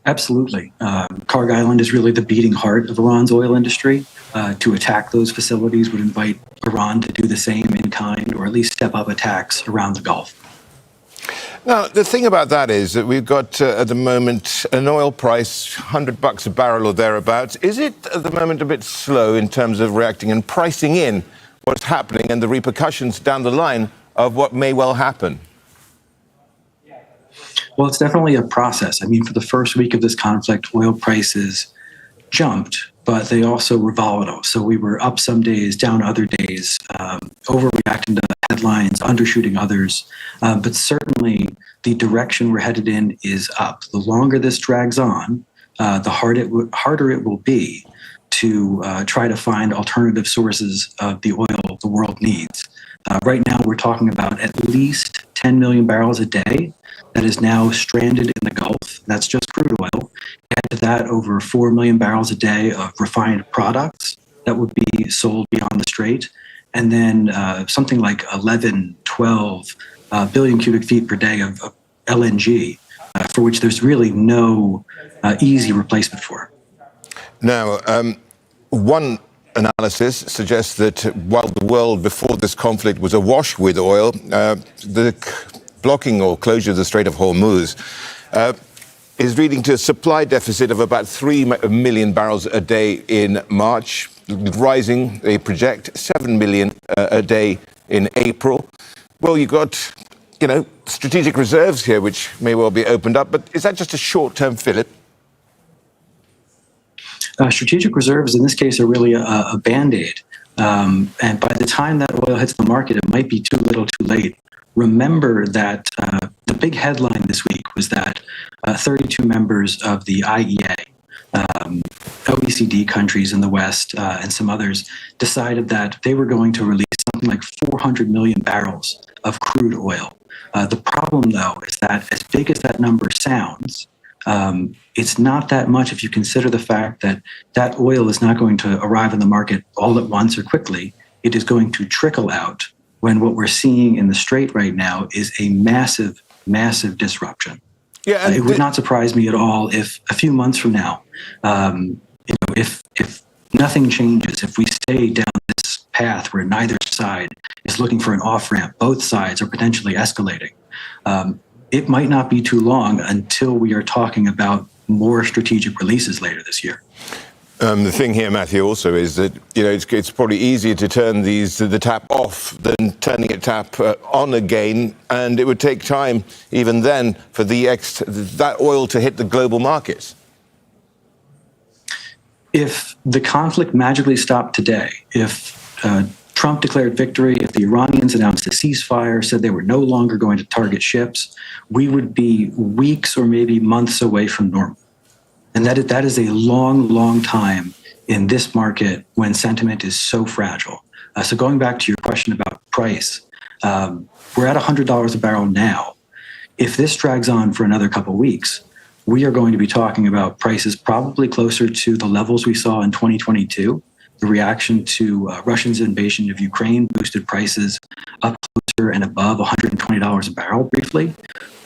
Absolutely. Kharg Island is really the beating heart of Iran's oil industry. To attack those facilities would invite Iran to do the same in kind, or at least step up attacks around the Gulf. Now, the thing about that is that we've got, at the moment, an oil price, $100 a barrel or thereabouts. Is it, at the moment, a bit slow in terms of reacting and pricing in what's happening and the repercussions down the line of what may well happen? Well, it's definitely a process. I mean, for the first week of this conflict, oil prices jumped, but they also were volatile. So we were up some days, down other days, overreacting to headlines, undershooting others. But certainly the direction we're headed in is up. The longer this drags on, the harder it will be to try to find alternative sources of the oil the world needs. Right now, we're talking about at least 10 million barrels a day that is now stranded in the Gulf. That's just crude oil. Add to that over 4 million barrels a day of refined products that would be sold beyond the strait. And then something like 11, 12 billion cubic feet per day of LNG, for which there's really no easy replacement for. Now, one analysis suggests that while the world before this conflict was awash with oil, the blocking or closure of the Strait of Hormuz is leading to a supply deficit of about 3 million barrels a day in March, rising, they project, 7 million a day in April. Well, you've got, strategic reserves here, which may well be opened up, but is that just a short-term fillip? Strategic reserves, in this case, are really a Band-Aid. And by the time that oil hits the market, it might be too little too late. Remember that the big headline this week was that 32 members of the IEA, OECD countries in the West and some others, decided that they were going to release something like 400 million barrels of crude oil. The problem, though, is that as big as that number sounds, it's not that much if you consider the fact that that oil is not going to arrive in the market all at once or quickly. It is going to trickle out when what we're seeing in the Strait right now is a massive, massive disruption. Yeah, it would not surprise me at all if a few months from now, if nothing changes, if we stay down this path where neither side is looking for an off-ramp, both sides are potentially escalating. It might not be too long until we are talking about more strategic releases later this year. The thing here, Matthew, also is that it's probably easier to turn the tap off than turning a tap on again, and it would take time even then for that oil to hit the global markets. If the conflict magically stopped today, if Trump declared victory, if the Iranians announced a ceasefire, said they were no longer going to target ships, we would be weeks or maybe months away from normal. And that is a long, long time in this market when sentiment is so fragile. So going back to your question about price, we're at $100 a barrel now. If this drags on for another couple of weeks, we are going to be talking about prices probably closer to the levels we saw in 2022. The reaction to Russia's invasion of Ukraine boosted prices up closer and above $120 a barrel briefly.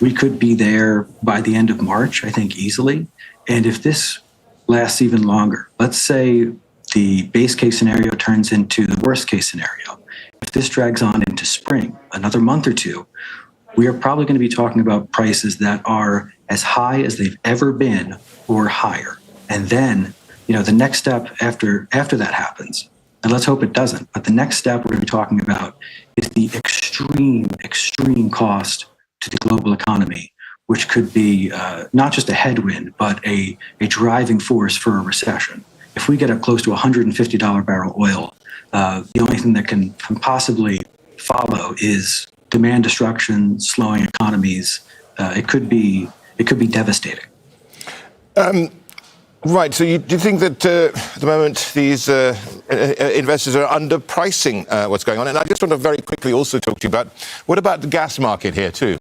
We could be there by the end of March, I think, easily. And if this lasts even longer, let's say the base case scenario turns into the worst case scenario. If this drags on into spring, another month or two, we are probably going to be talking about prices that are as high as they've ever been or higher. And then, the next step after that happens, and let's hope it doesn't, but the next step we're going to be talking about is the extreme cost to the global economy, which could be not just a headwind, but a driving force for a recession. If we get up close to $150 barrel oil, the only thing that can possibly follow is demand destruction, slowing economies. It could be devastating. Right. So do you think that at the moment these investors are underpricing what's going on? And I just want to very quickly also talk to you about, what about the gas market here too?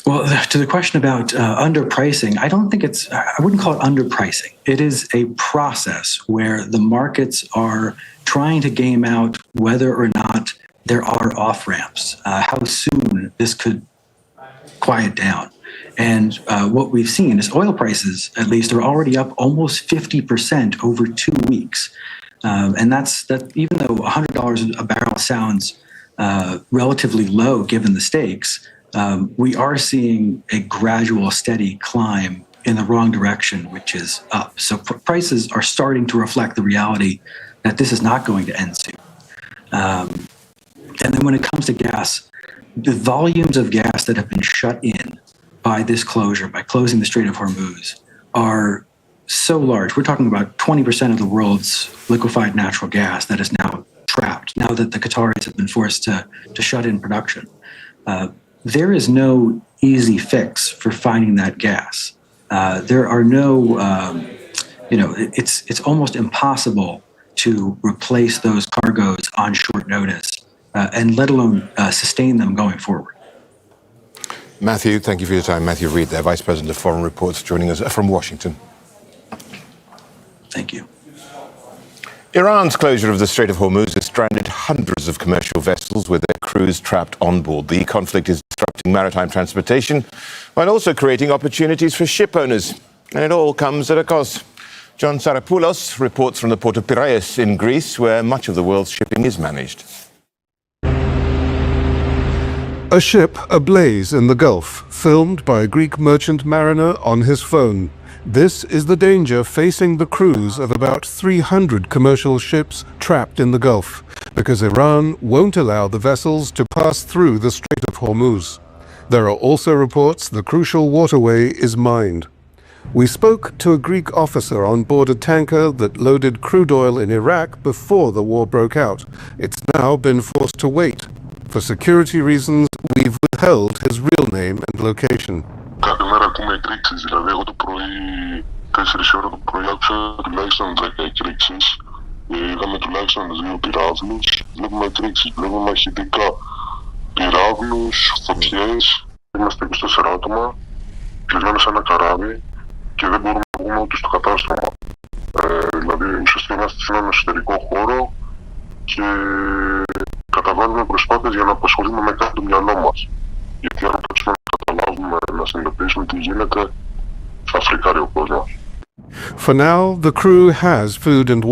Well, to the question about underpricing, I wouldn't call it underpricing. It is a process where the markets are trying to game out whether or not there are off-ramps, how soon this could quiet down. And what we've seen is oil prices, at least, are already up almost 50% over 2 weeks. And that even though $100 a barrel sounds relatively low given the stakes, we are seeing a gradual, steady climb in the wrong direction, which is up. So prices are starting to reflect the reality that this is not going to end soon. And then when it comes to gas, the volumes of gas that have been shut in by this closure, by closing the Strait of Hormuz, are so large. We're talking about 20% of the world's liquefied natural gas that is now trapped, now that the Qataris have been forced to shut in production. There is no easy fix for finding that gas. There are no, it's almost impossible to replace those cargoes on short notice, and let alone sustain them going forward. Matthew, thank you for your time. Matthew Reid there, Vice President of Foreign Reports, joining us from Washington. Thank you. Iran's closure of the Strait of Hormuz has stranded hundreds of commercial vessels with their crews trapped on board. The conflict is disrupting maritime transportation while also creating opportunities for ship owners. And it all comes at a cost. John Sarapoulos reports from the port of Piraeus in Greece, where much of the world's shipping is managed. A ship ablaze in the Gulf, filmed by a Greek merchant mariner on his phone. This is the danger facing the crews of about 300 commercial ships trapped in the Gulf, because Iran won't allow the vessels to pass through the Strait of Hormuz. There are also reports the crucial waterway is mined. We spoke to a Greek officer on board a tanker that loaded crude oil in Iraq before the war broke out. It's now been forced to wait. For security reasons, we've withheld his real name and location. Κάθε μέρα ακούμε εκρήξεις, δηλαδή εγώ το πρωί, 4 ώρα το πρωί άκουσα τουλάχιστον 10 εκρήξεις. Είδαμε τουλάχιστον 2 πυράβλους, βλέπουμε εκρήξεις, βλέπουμε μαχητικά πυράβλους, φωτιές. Είμαστε 24 άτομα, κλεισμένοι σε ένα καράβι και δεν μπορούμε να βγούμε ούτε στο κατάστρωμα. Δηλαδή ουσιαστικά είμαστε σε έναν εσωτερικό χώρο και καταβάλουμε προσπάθειες για να απασχολούμε με κάτι το μυαλό μας. Γιατί αν πρέπει να καταλάβουμε, να συνειδητοποιήσουμε τι γίνεται, θα φρικάρει ο κόσμος. For now, the crew has food and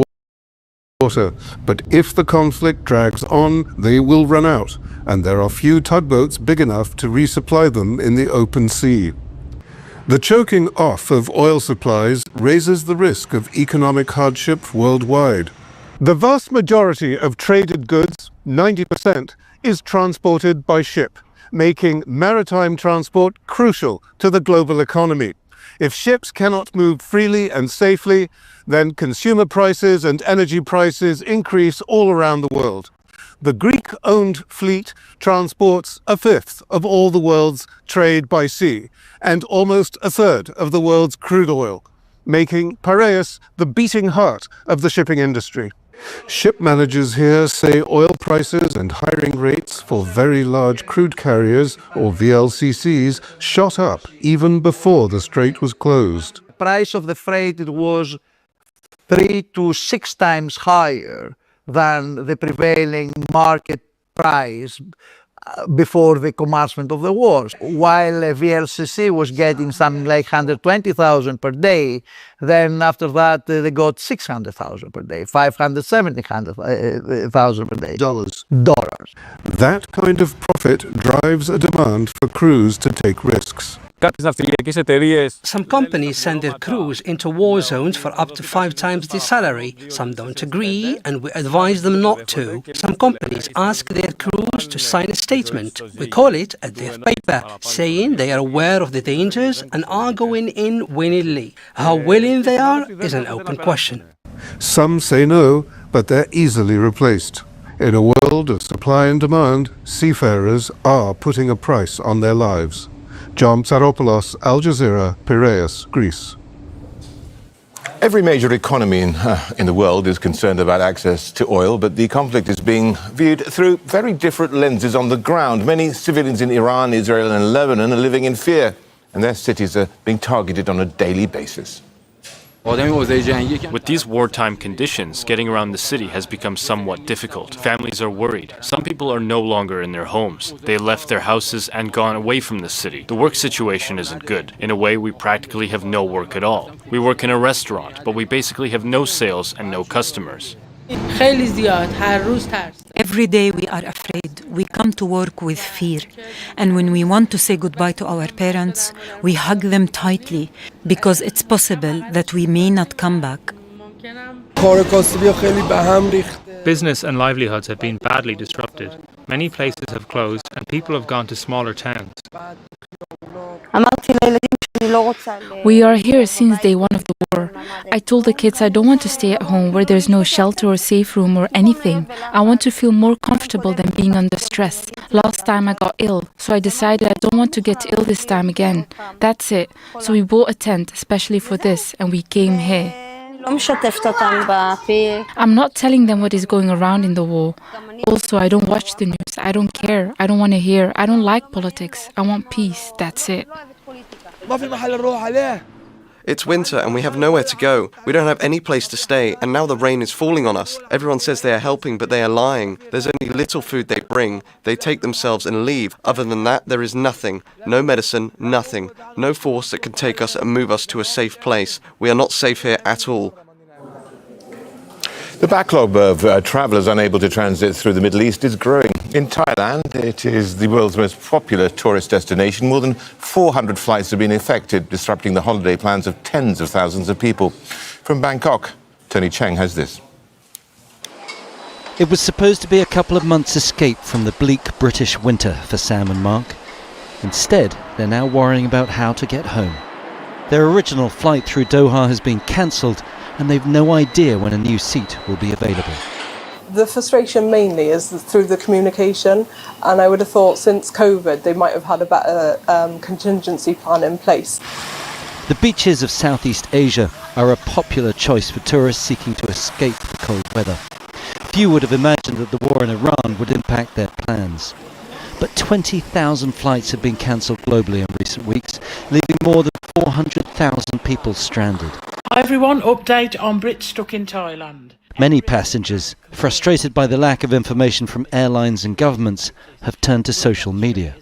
water, but if the conflict drags on, they will run out, and there are few tugboats big enough to resupply them in the open sea. The choking off of oil supplies raises the risk of economic hardship worldwide. The vast majority of traded goods, 90%, is transported by ship, making maritime transport crucial to the global economy. If ships cannot move freely and safely, then consumer prices and energy prices increase all around the world. The Greek-owned fleet transports a fifth of all the world's trade by sea and almost a third of the world's crude oil, making Piraeus the beating heart of the shipping industry. Ship managers here say oil prices and hiring rates for very large crude carriers, or VLCCs, shot up even before the strait was closed. The price of the freight was 3 to 6 times higher than the prevailing market price before the commencement of the war. While a VLCC was getting something like 120,000 per day, then after that they got 600,000 per day, 570,000 per day. Dollars. That kind of profit drives a demand for crews to take risks. Some companies send their crews into war zones for up to 5 times the salary. Some don't agree, and we advise them not to. Some companies ask their crews to sign a statement. We call it a death paper, saying they are aware of the dangers and are going in willingly. How willing they are is an open question. Some say no, but they're easily replaced. In a world of supply and demand, seafarers are putting a price on their lives. John Sarapoulos, Al Jazeera, Piraeus, Greece. Every major economy in the world is concerned about access to oil, but the conflict is being viewed through very different lenses on the ground. Many civilians in Iran, Israel and Lebanon are living in fear, and their cities are being targeted on a daily basis. With these wartime conditions, getting around the city has become somewhat difficult. Families are worried. Some people are no longer in their homes. They left their houses and gone away from the city. The work situation isn't good. In a way, we practically have no work at all. We work in a restaurant, but we basically have no sales and no customers. Every day we are afraid. We come to work with fear. And when we want to say goodbye to our parents, we hug them tightly because it's possible that we may not come back. Business and livelihoods have been badly disrupted. Many places have closed and people have gone to smaller towns. We are here since day one of the war. I told the kids I don't want to stay at home where there's no shelter or safe room or anything. I want to feel more comfortable than being under stress. Last time I got ill, so I decided I don't want to get ill this time again. That's it. So we bought a tent, especially for this, and we came here. I'm not telling them what is going around in the war. Also, I don't watch the news. I don't care. I don't want to hear. I don't like politics. I want peace. That's it. It's winter and we have nowhere to go. We don't have any place to stay, and now the rain is falling on us. Everyone says they are helping, but they are lying. There's only little food they bring. They take themselves and leave. Other than that, there is nothing. No medicine, nothing. No force that can take us and move us to a safe place. We are not safe here at all. The backlog of travellers unable to transit through the Middle East is growing. In Thailand, it is the world's most popular tourist destination. More than 400 flights have been affected, disrupting the holiday plans of tens of thousands of people. From Bangkok, Tony Cheng has this. It was supposed to be a couple of months' escape from the bleak British winter for Sam and Mark. Instead, they're now worrying about how to get home. Their original flight through Doha has been cancelled, and they've no idea when a new seat will be available. The frustration mainly is through the communication, and I would have thought since COVID they might have had a better contingency plan in place. The beaches of Southeast Asia are a popular choice for tourists seeking to escape the cold weather. Few would have imagined that the war in Iran would impact their plans. But 20,000 flights have been cancelled globally in recent weeks, leaving more than 400,000 people stranded. Hi everyone, update on Brits stuck in Thailand. Many passengers, frustrated by the lack of information from airlines and governments, have turned to social media.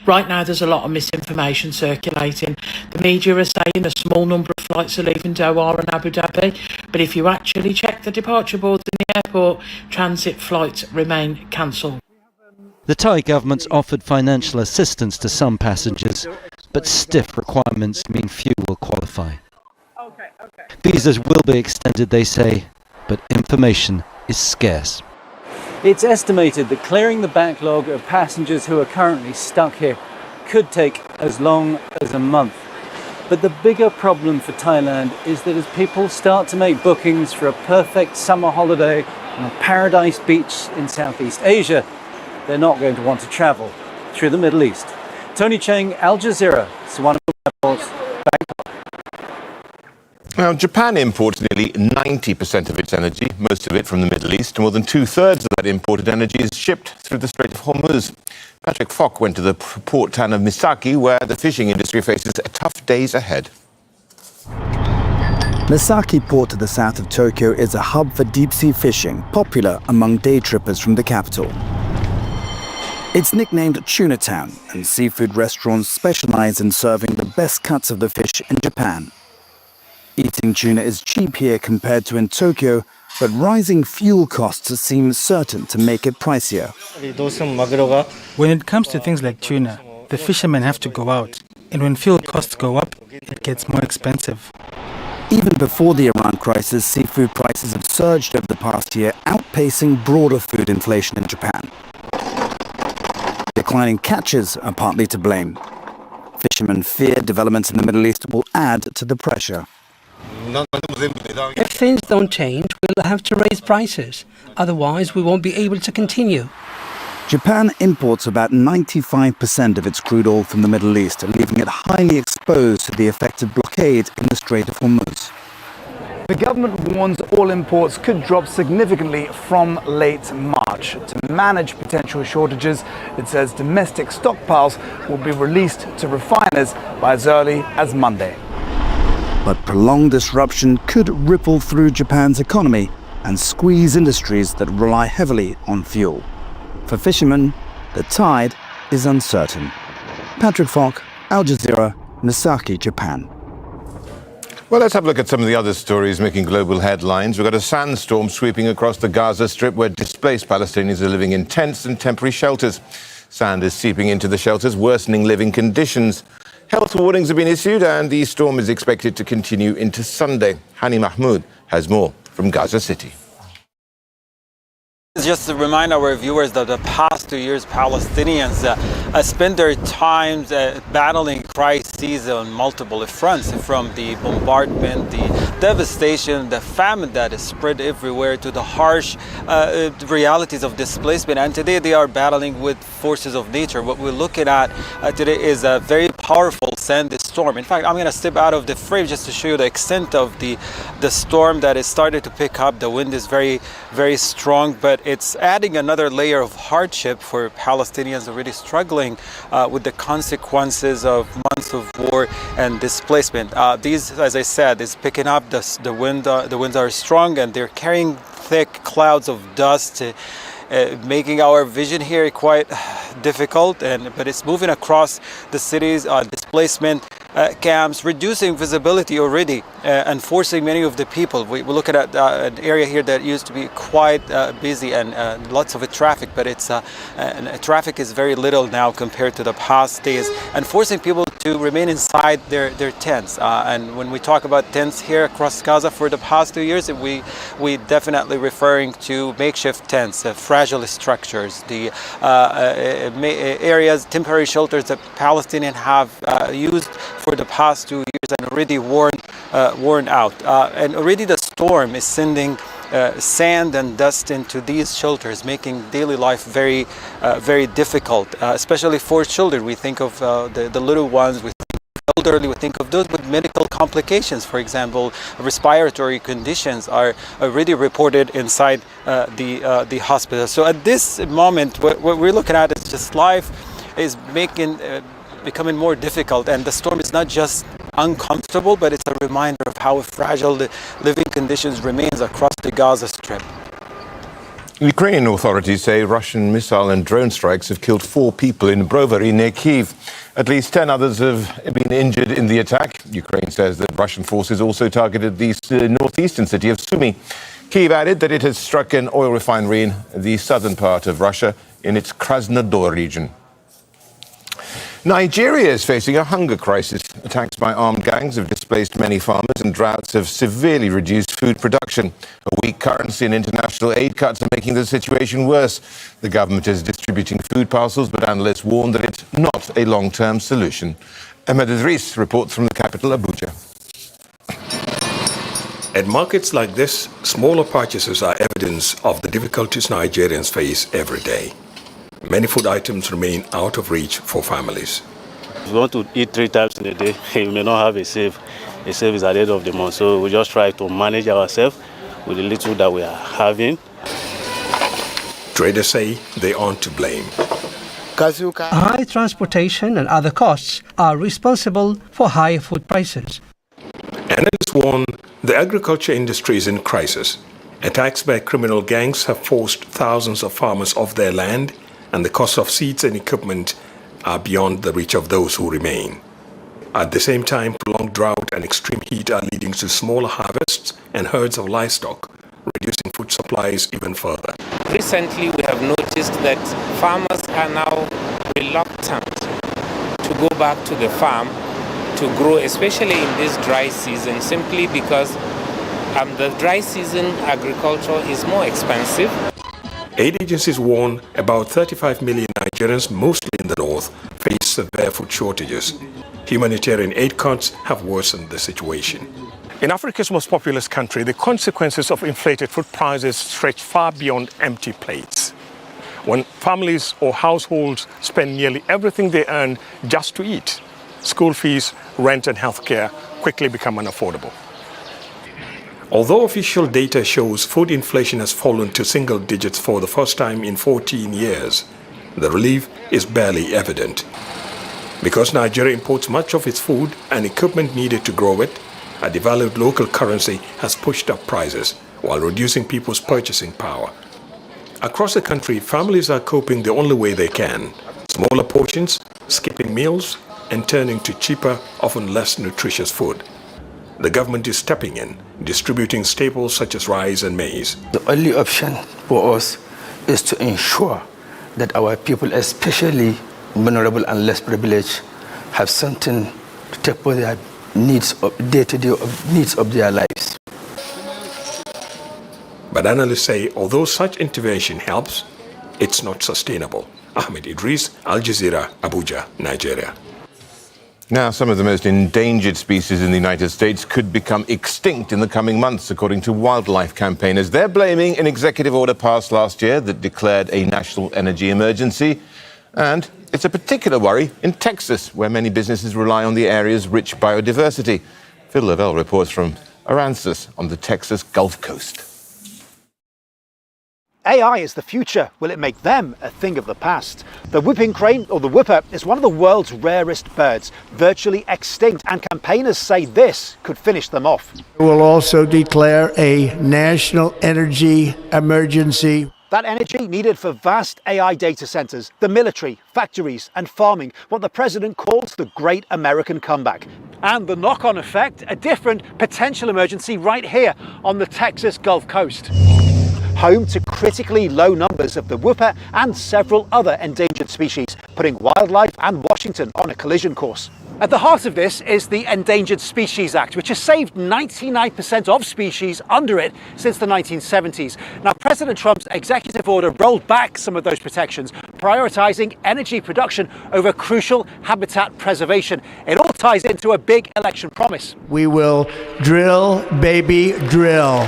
Right now there's a lot of misinformation circulating. The media are saying a small number of flights are leaving Doha and Abu Dhabi, but if you actually check the departure boards in the airport, transit flights remain cancelled. The Thai government's offered financial assistance to some passengers, but stiff requirements mean few will qualify. Visas will be extended, they say, but information is scarce. It's estimated that clearing the backlog of passengers who are currently stuck here could take as long as a month. But the bigger problem for Thailand is that as people start to make bookings for a perfect summer holiday on a paradise beach in Southeast Asia, they're not going to want to travel through the Middle East. Tony Cheng, Al Jazeera, Suvarnabhumi Reports, Bangkok. Now, Japan imports nearly 90% of its energy, most of it from the Middle East. More than two-thirds of that imported energy is shipped through the Strait of Hormuz. Patrick Fock went to the port town of Misaki, where the fishing industry faces tough days ahead. Misaki port to the south of Tokyo is a hub for deep-sea fishing, popular among day trippers from the capital. It's nicknamed Tuna Town, and seafood restaurants specialize in serving the best cuts of the fish in Japan. Eating tuna is cheap here compared to in Tokyo, but rising fuel costs seem certain to make it pricier. When it comes to things like tuna, the fishermen have to go out, and when fuel costs go up, it gets more expensive. Even before the Iran crisis, seafood prices have surged over the past year, outpacing broader food inflation in Japan. Declining catches are partly to blame. Fishermen fear developments in the Middle East will add to the pressure. If things don't change, we'll have to raise prices. Otherwise, we won't be able to continue. Japan imports about 95% of its crude oil from the Middle East, leaving it highly exposed to the effective blockade in the Strait of Hormuz. The government warns oil imports could drop significantly from late March. To manage potential shortages, it says domestic stockpiles will be released to refiners by as early as Monday. But prolonged disruption could ripple through Japan's economy and squeeze industries that rely heavily on fuel. For fishermen, the tide is uncertain. Patrick Falk, Al Jazeera, Misaki, Japan. Well, let's have a look at some of the other stories making global headlines. We've got a sandstorm sweeping across the Gaza Strip where displaced Palestinians are living in tents and temporary shelters. Sand is seeping into the shelters, worsening living conditions. Health warnings have been issued and the storm is expected to continue into Sunday. Hani Mahmoud has more from Gaza City. Just to remind our viewers that the past 2 years, Palestinians spent their time battling crises on multiple fronts, from the bombardment, the devastation, the famine that is spread everywhere, to the harsh realities of displacement. And today they are battling with forces of nature. What we're looking at today is a very powerful sandy storm. In fact, I'm going to step out of the frame just to show you the extent of the storm that has started to pick up. The wind is very, very strong, but it's adding another layer of hardship for Palestinians already struggling with the consequences of months of war and displacement. These, as I said, is picking up. The winds are strong and they're carrying thick clouds of dust, making our vision here quite difficult. But it's moving across the cities, displacement camps, reducing visibility already and forcing many of the people. We're looking at an area here that used to be quite busy and lots of traffic, but traffic is very little now compared to the past days, and forcing people to remain inside their tents. And when we talk about tents here across Gaza for the past 2 years, we definitely referring to makeshift tents, fragile structures, the areas, temporary shelters that Palestinians have used for the past 2 years and already worn out. And already the storm is sending sand and dust into these shelters, making daily life very, very difficult, especially for children. We think of the little ones, we think of elderly, we think of those with medical complications. For example, respiratory conditions are already reported inside the hospital. So at this moment, what we're looking at is just life is becoming more difficult, and the storm is not just uncomfortable, but it's a reminder of how fragile the living conditions remains across the Gaza Strip. Ukrainian authorities say Russian missile and drone strikes have killed 4 people in Brovary near Kyiv. At least 10 others have been injured in the attack. Ukraine says that Russian forces also targeted the northeastern city of Sumy. Kyiv added that it has struck an oil refinery in the southern part of Russia in its Krasnodar region. Nigeria is facing a hunger crisis. Attacks by armed gangs have displaced many farmers and droughts have severely reduced food production. A weak currency and international aid cuts are making the situation worse. The government is distributing food parcels, but analysts warn that it's not a long-term solution. Ahmed Idris reports from the capital, Abuja. At markets like this, smaller purchases are evidence of the difficulties Nigerians face every day. Many food items remain out of reach for families. If you want to eat 3 times in a day, you may not have a save. A save is at the end of the month, so we just try to manage ourselves with the little that we are having. Traders say they aren't to blame. High transportation and other costs are responsible for high food prices. Analysts warn the agriculture industry is in crisis. Attacks by criminal gangs have forced thousands of farmers off their land, and the cost of seeds and equipment are beyond the reach of those who remain. At the same time, prolonged drought and extreme heat are leading to smaller harvests and herds of livestock, reducing food supplies even further. Recently, we have noticed that farmers are now reluctant to go back to the farm to grow, especially in this dry season, simply because the dry season agriculture is more expensive. Aid agencies warn about 35 million Nigerians, mostly in the north, face severe food shortages. Humanitarian aid cuts have worsened the situation. In Africa's most populous country, the consequences of inflated food prices stretch far beyond empty plates. When families or households spend nearly everything they earn just to eat, school fees, rent and healthcare quickly become unaffordable. Although official data shows food inflation has fallen to single digits for the first time in 14 years, the relief is barely evident. Because Nigeria imports much of its food and equipment needed to grow it, A devalued local currency has pushed up prices while reducing people's purchasing power. Across the country, families are coping the only way they can. Smaller portions, skipping meals, and turning to cheaper, often less nutritious food. The government is stepping in, distributing staples such as rice and maize. The only option for us is to ensure that our people, especially vulnerable and less privileged, have something to take for their needs of day-to-day needs of their lives. But analysts say although such intervention helps, it's not sustainable. Ahmed Idris, Al Jazeera, Abuja, Nigeria. Now, some of the most endangered species in the United States could become extinct in the coming months, according to wildlife campaigners. They're blaming an executive order passed last year that declared a national energy emergency. And it's a particular worry in Texas, where many businesses rely on the area's rich biodiversity. Phil Lavelle reports from Aransas on the Texas Gulf Coast. AI is the future. Will it make them a thing of the past? The whooping crane, or the whooper, is one of the world's rarest birds, virtually extinct, and campaigners say this could finish them off. We'll also declare a national energy emergency. That energy needed for vast AI data centers, the military, factories, and farming, what the president calls the Great American Comeback. And the knock-on effect, a different potential emergency right here on the Texas Gulf Coast. Home to critically low numbers of the whooper and several other endangered species, putting wildlife and Washington on a collision course. At the heart of this is the Endangered Species Act, which has saved 99% of species under it since the 1970s. Now, President Trump's executive order rolled back some of those protections, prioritizing energy production over crucial habitat preservation. It all ties into a big election promise. We will drill, baby, drill.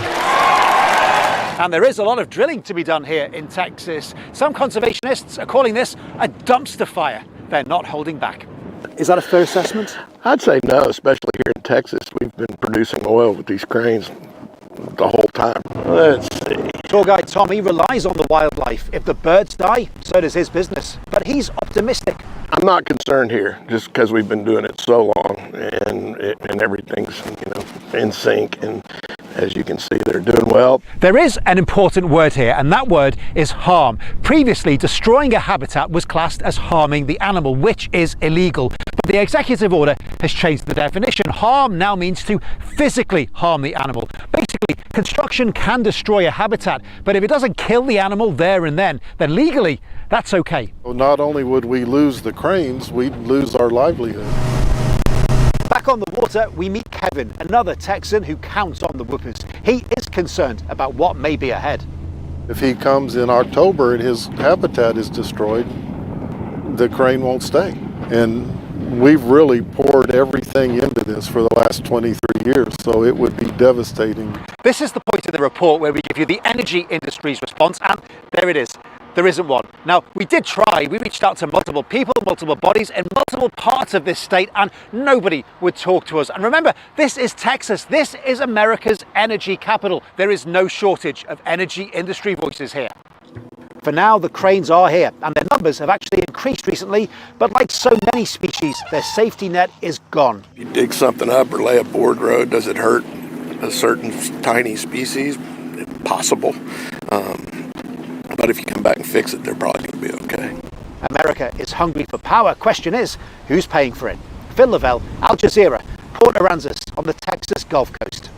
And there is a lot of drilling to be done here in Texas. Some conservationists are calling this a dumpster fire. They're not holding back. Is that a fair assessment? I'd say no, especially here in Texas. We've been producing oil with these cranes the whole time. Let's see. Tour guide Tommy relies on the wildlife. If the birds die, so does his business. But he's optimistic. I'm not concerned here, just because we've been doing it so long, and everything's in sync. And as you can see, they're doing well. There is an important word here, and that word is harm. Previously, destroying a habitat was classed as harming the animal, which is illegal. But the executive order has changed the definition. Harm now means to physically harm the animal. Basically, construction can destroy a habitat, but if it doesn't kill the animal there and then legally, that's okay. Well, not only would we lose the cranes, we'd lose our livelihood. Back on the water, we meet Kevin, another Texan who counts on the whoopers. He is concerned about what may be ahead. If he comes in October and his habitat is destroyed, the crane won't stay. And we've really poured everything into this for the last 23 years, so it would be devastating. This is the point in the report where we give you the energy industry's response, and there it is. There isn't one. Now, we did try. We reached out to multiple people, multiple bodies in multiple parts of this state, and nobody would talk to us. And remember, this is Texas. This is America's energy capital. There is no shortage of energy industry voices here. For now, the cranes are here, and their numbers have actually increased recently, but like so many species, their safety net is gone. If you dig something up or lay a board road, does it hurt a certain tiny species? Possible. But if you come back and fix it, they're probably going to be okay. America is hungry for power. Question is, who's paying for it? Phil Lavelle, Al Jazeera, Port Aransas on the Texas Gulf Coast.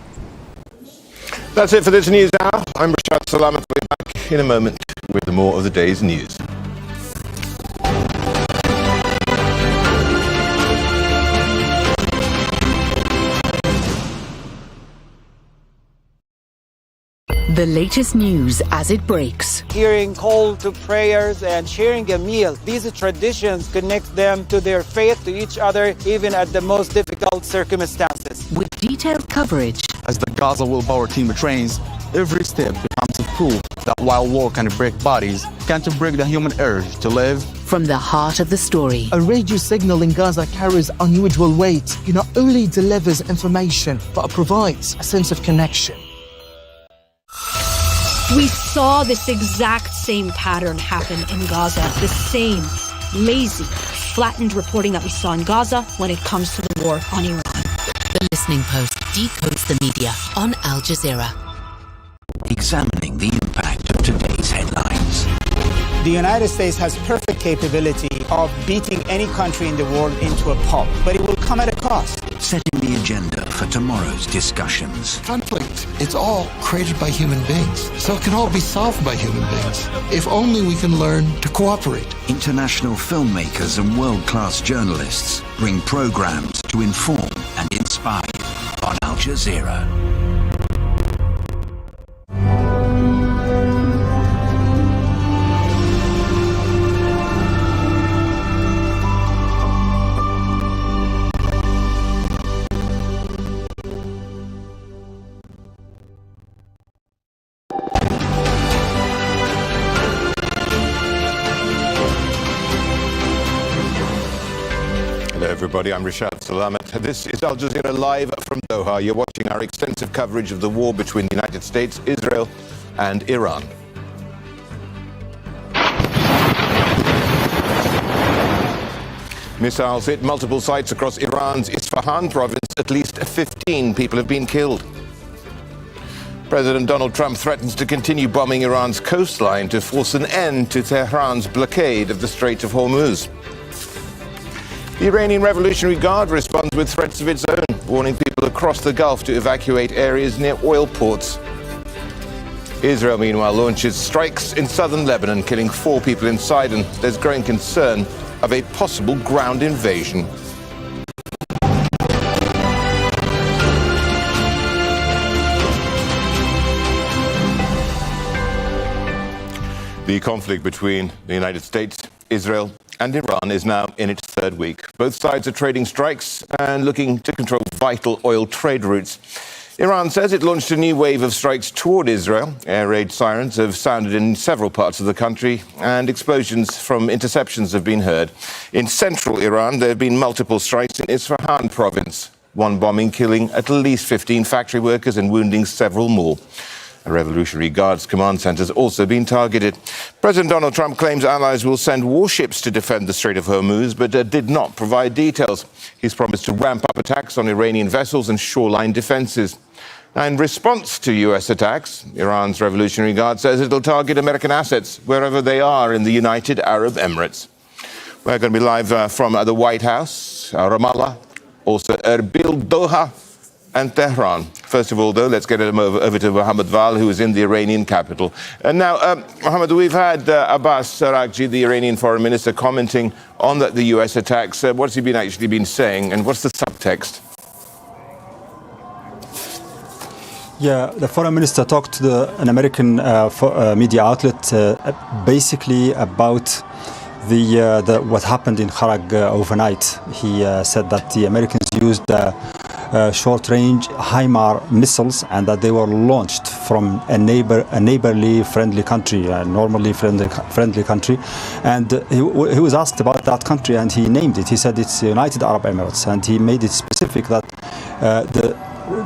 That's it for this news hour. I'm Rashad Salamat. We'll be back in a moment with more of the day's news. The latest news as it breaks. Hearing call to prayers and sharing a meal. These traditions connect them to their faith, to each other, even at the most difficult circumstances. With detailed coverage. As the Gaza Willpower team trains, every step becomes a proof that while war can break bodies, can't break the human urge to live. From the heart of the story. A radio signal in Gaza carries unusual weight. It not only delivers information, but it provides a sense of connection. We saw this exact same pattern happen in Gaza, the same lazy, flattened reporting that we saw in Gaza when it comes to the war on Iran. The Listening Post. decodes the media on Al Jazeera. Examining the impact of today's headlines. The United States has perfect capability of beating any country in the world into a pulp, but it will come at a cost. Setting the agenda for tomorrow's discussions. Conflict, it's all created by human beings, so it can all be solved by human beings, if only we can learn to cooperate. International filmmakers and world-class journalists bring programs to inform and inspire you on Al Jazeera. Hello everybody, I'm Rishad Salamat. This is Al Jazeera live from Doha. You're watching our extensive coverage of the war between the United States, Israel and Iran. Missiles hit multiple sites across Iran's Isfahan province. At least 15 people have been killed. President Donald Trump threatens to continue bombing Iran's coastline to force an end to Tehran's blockade of the Strait of Hormuz. The Iranian Revolutionary Guard responds with threats of its own, warning people across the Gulf to evacuate areas near oil ports. Israel, meanwhile, launches strikes in southern Lebanon, killing 4 people in Sidon. There's growing concern of a possible ground invasion. The conflict between the United States, Israel and Iran is now in its 3rd week. Both sides are trading strikes and looking to control vital oil trade routes. Iran says it launched a new wave of strikes toward Israel. Air raid sirens have sounded in several parts of the country, and explosions from interceptions have been heard. In central Iran, there have been multiple strikes in Isfahan province. One bombing killing at least 15 factory workers and wounding several more. A Revolutionary Guard's command center has also been targeted. President Donald Trump claims allies will send warships to defend the Strait of Hormuz, but did not provide details. He's promised to ramp up attacks on Iranian vessels and shoreline defenses. Now, in response to U.S. attacks, Iran's Revolutionary Guard says it'll target American assets wherever they are in the United Arab Emirates. We're going to be live from the White House, Ramallah, also Erbil, Doha, and Tehran. First of all, though, let's get over to Mohammed Val, who is in the Iranian capital. And now, Mohammed, we've had Abbas Araghchi, the Iranian foreign minister, commenting on the U.S. attacks. What's he actually been saying, and what's the subtext? Yeah, the foreign minister talked to an American media outlet basically about what happened in Kharag overnight. He said that the Americans used short-range HIMAR missiles and that they were launched from a neighborly, friendly country, a normally friendly country. And he was asked about that country, and he named it. He said it's the United Arab Emirates, and he made it specific that the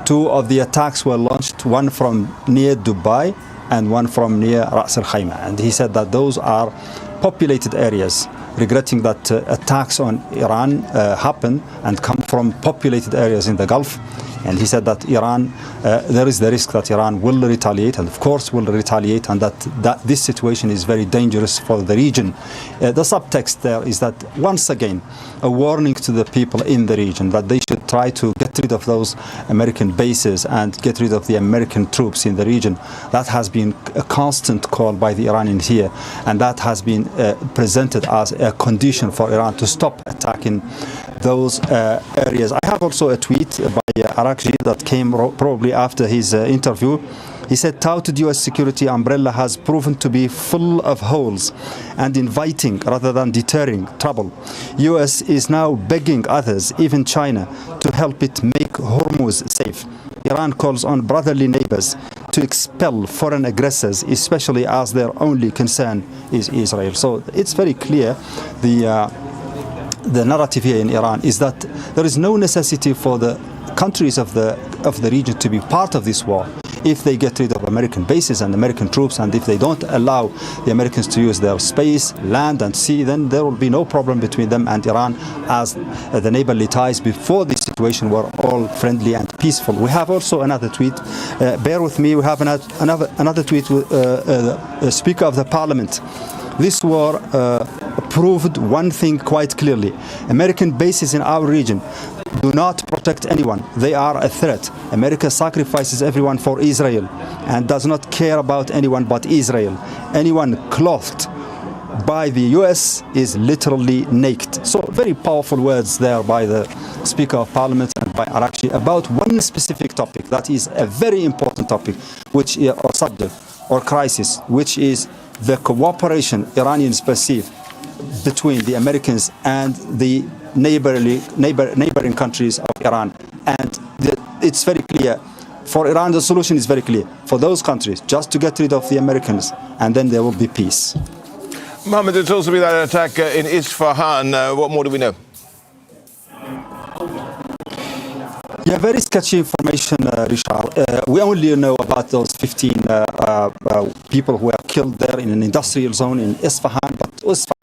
2 of the attacks were launched, one from near Dubai and one from near Ras Al Khaimah. And he said that those are populated areas, regretting that attacks on Iran happen and come from populated areas in the Gulf. And he said that Iran, there is the risk that Iran will retaliate, and of course will retaliate, and that this situation is very dangerous for the region. The subtext there is that, once again, a warning to the people in the region that they should try to get rid of those American bases and get rid of the American troops in the region. That has been a constant call by the Iranians here, and that has been presented as a condition for Iran to stop attacking those areas. I have also a tweet by Araghchi that came probably after his interview. He said, touted U.S. security umbrella has proven to be full of holes and inviting rather than deterring trouble. U.S. is now begging others, even China, to help it make Hormuz safe. Iran calls on brotherly neighbors to expel foreign aggressors, especially as their only concern is Israel. So it's very clear the narrative here in Iran is that there is no necessity for the countries of the region to be part of this war. if they get rid of American bases and American troops, and if they don't allow the Americans to use their space, land and sea, then there will be no problem between them and Iran, as the neighborly ties before this situation were all friendly and peaceful. We have also another tweet. Bear with me. We have another tweet with Speaker of the Parliament. This war proved one thing quite clearly. American bases in our region do not protect anyone. They are a threat. America sacrifices everyone for Israel and does not care about anyone but Israel. Anyone clothed by the US is literally naked. So very powerful words there by the Speaker of Parliament and by Arakshi about one specific topic that is a very important topic, which or subject or crisis, which is the cooperation Iranians perceive between the Americans and the neighboring countries of Iran. And it's very clear. For Iran, the solution is very clear. For those countries, just to get rid of the Americans, and then there will be peace. Mohammed, there's also been that attack in Isfahan. What more do we know? Yeah, very sketchy information, Richard. We only know about those 15 people who were killed there in an industrial zone in Isfahan, but Isfahan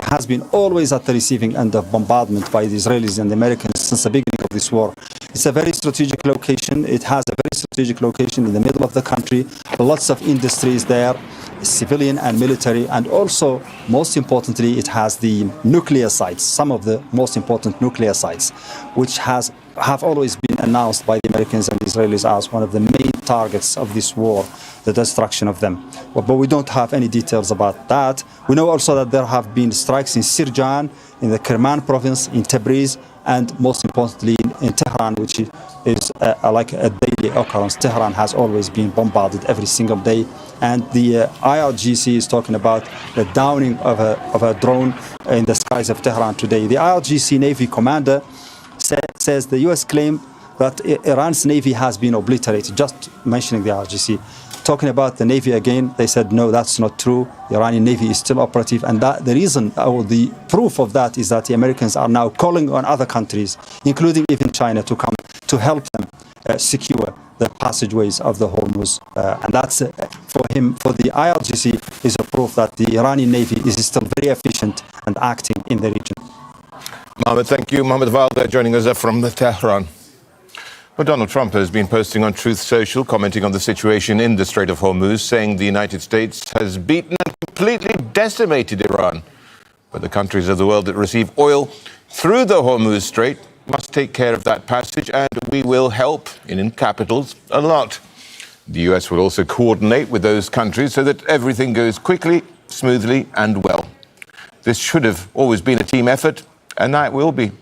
has been always at the receiving end of bombardment by the Israelis and the Americans since the beginning of this war. It's a very strategic location. It has a very strategic location in the middle of the country. Lots of industries there, civilian and military, and also, most importantly, it has the nuclear sites, some of the most important nuclear sites, which have always been announced by the Americans and the Israelis as one of the main targets of this war, the destruction of them. But we don't have any details about that. We know also that there have been strikes in Sirjan, in the Kerman province, in Tabriz, and most importantly in Tehran, which is like a daily occurrence. Tehran has always been bombarded every single day. And the IRGC is talking about the downing of a drone in the skies of Tehran today. The IRGC Navy commander says the US claim that Iran's Navy has been obliterated, just mentioning the IRGC. Talking about the Navy again, they said, no, that's not true. The Iranian Navy is still operative. And that the reason, or the proof of that, is that the Americans are now calling on other countries, including even China, to come to help them secure the passageways of the Hormuz. And that's, for the IRGC, is a proof that the Iranian Navy is still very efficient and acting in the region. Mohammed, thank you. Mohammed Valda joining us from Tehran. Well, Donald Trump has been posting on Truth Social, commenting on the situation in the Strait of Hormuz, saying the United States has beaten and completely decimated Iran. But the countries of the world that receive oil through the Hormuz Strait must take care of that passage, and we will help, in capitals, a lot. The US will also coordinate with those countries so that everything goes quickly, smoothly, and well. This should have always been a team effort, and now it will be.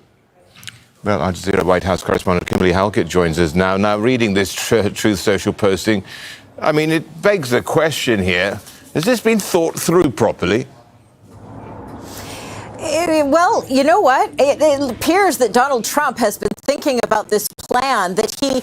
Well, Al Jazeera White House correspondent Kimberly Halkett joins us now. Now, reading this Truth Social posting, I mean, it begs the question here, has this been thought through properly? Well, you know what? It appears that Donald Trump has been thinking about this plan that he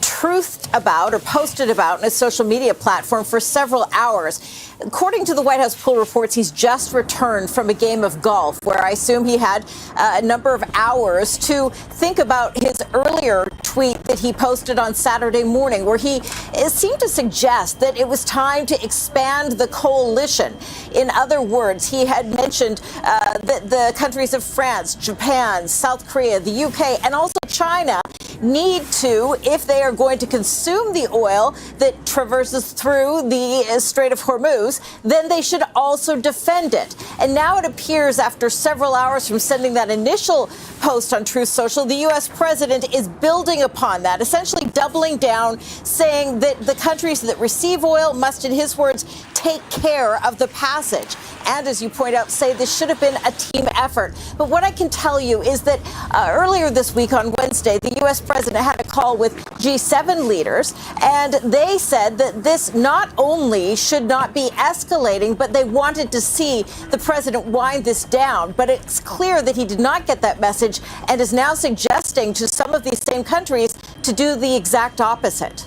truthed about or posted about on his social media platform for several hours. According to the White House pool reports, he's just returned from a game of golf where I assume he had a number of hours to think about his earlier tweet that he posted on Saturday morning, where he seemed to suggest that it was time to expand the coalition. In other words, he had mentioned that the countries of France, Japan, South Korea, the UK, and also China need to, if they are going to consume the oil that traverses through the Strait of Hormuz, then they should also defend it. And now it appears, after several hours from sending that initial post on Truth Social, the U.S. president is building upon that, essentially doubling down, saying that the countries that receive oil must, in his words, take care of the passage. And as you point out, say this should have been a team effort. But what I can tell you is that earlier this week on Wednesday, the U.S. president had a call with G7 leaders, and they said that this not only should not be escalating, but they wanted to see the president wind this down. But it's clear that he did not get that message and is now suggesting to some of these same countries to do the exact opposite.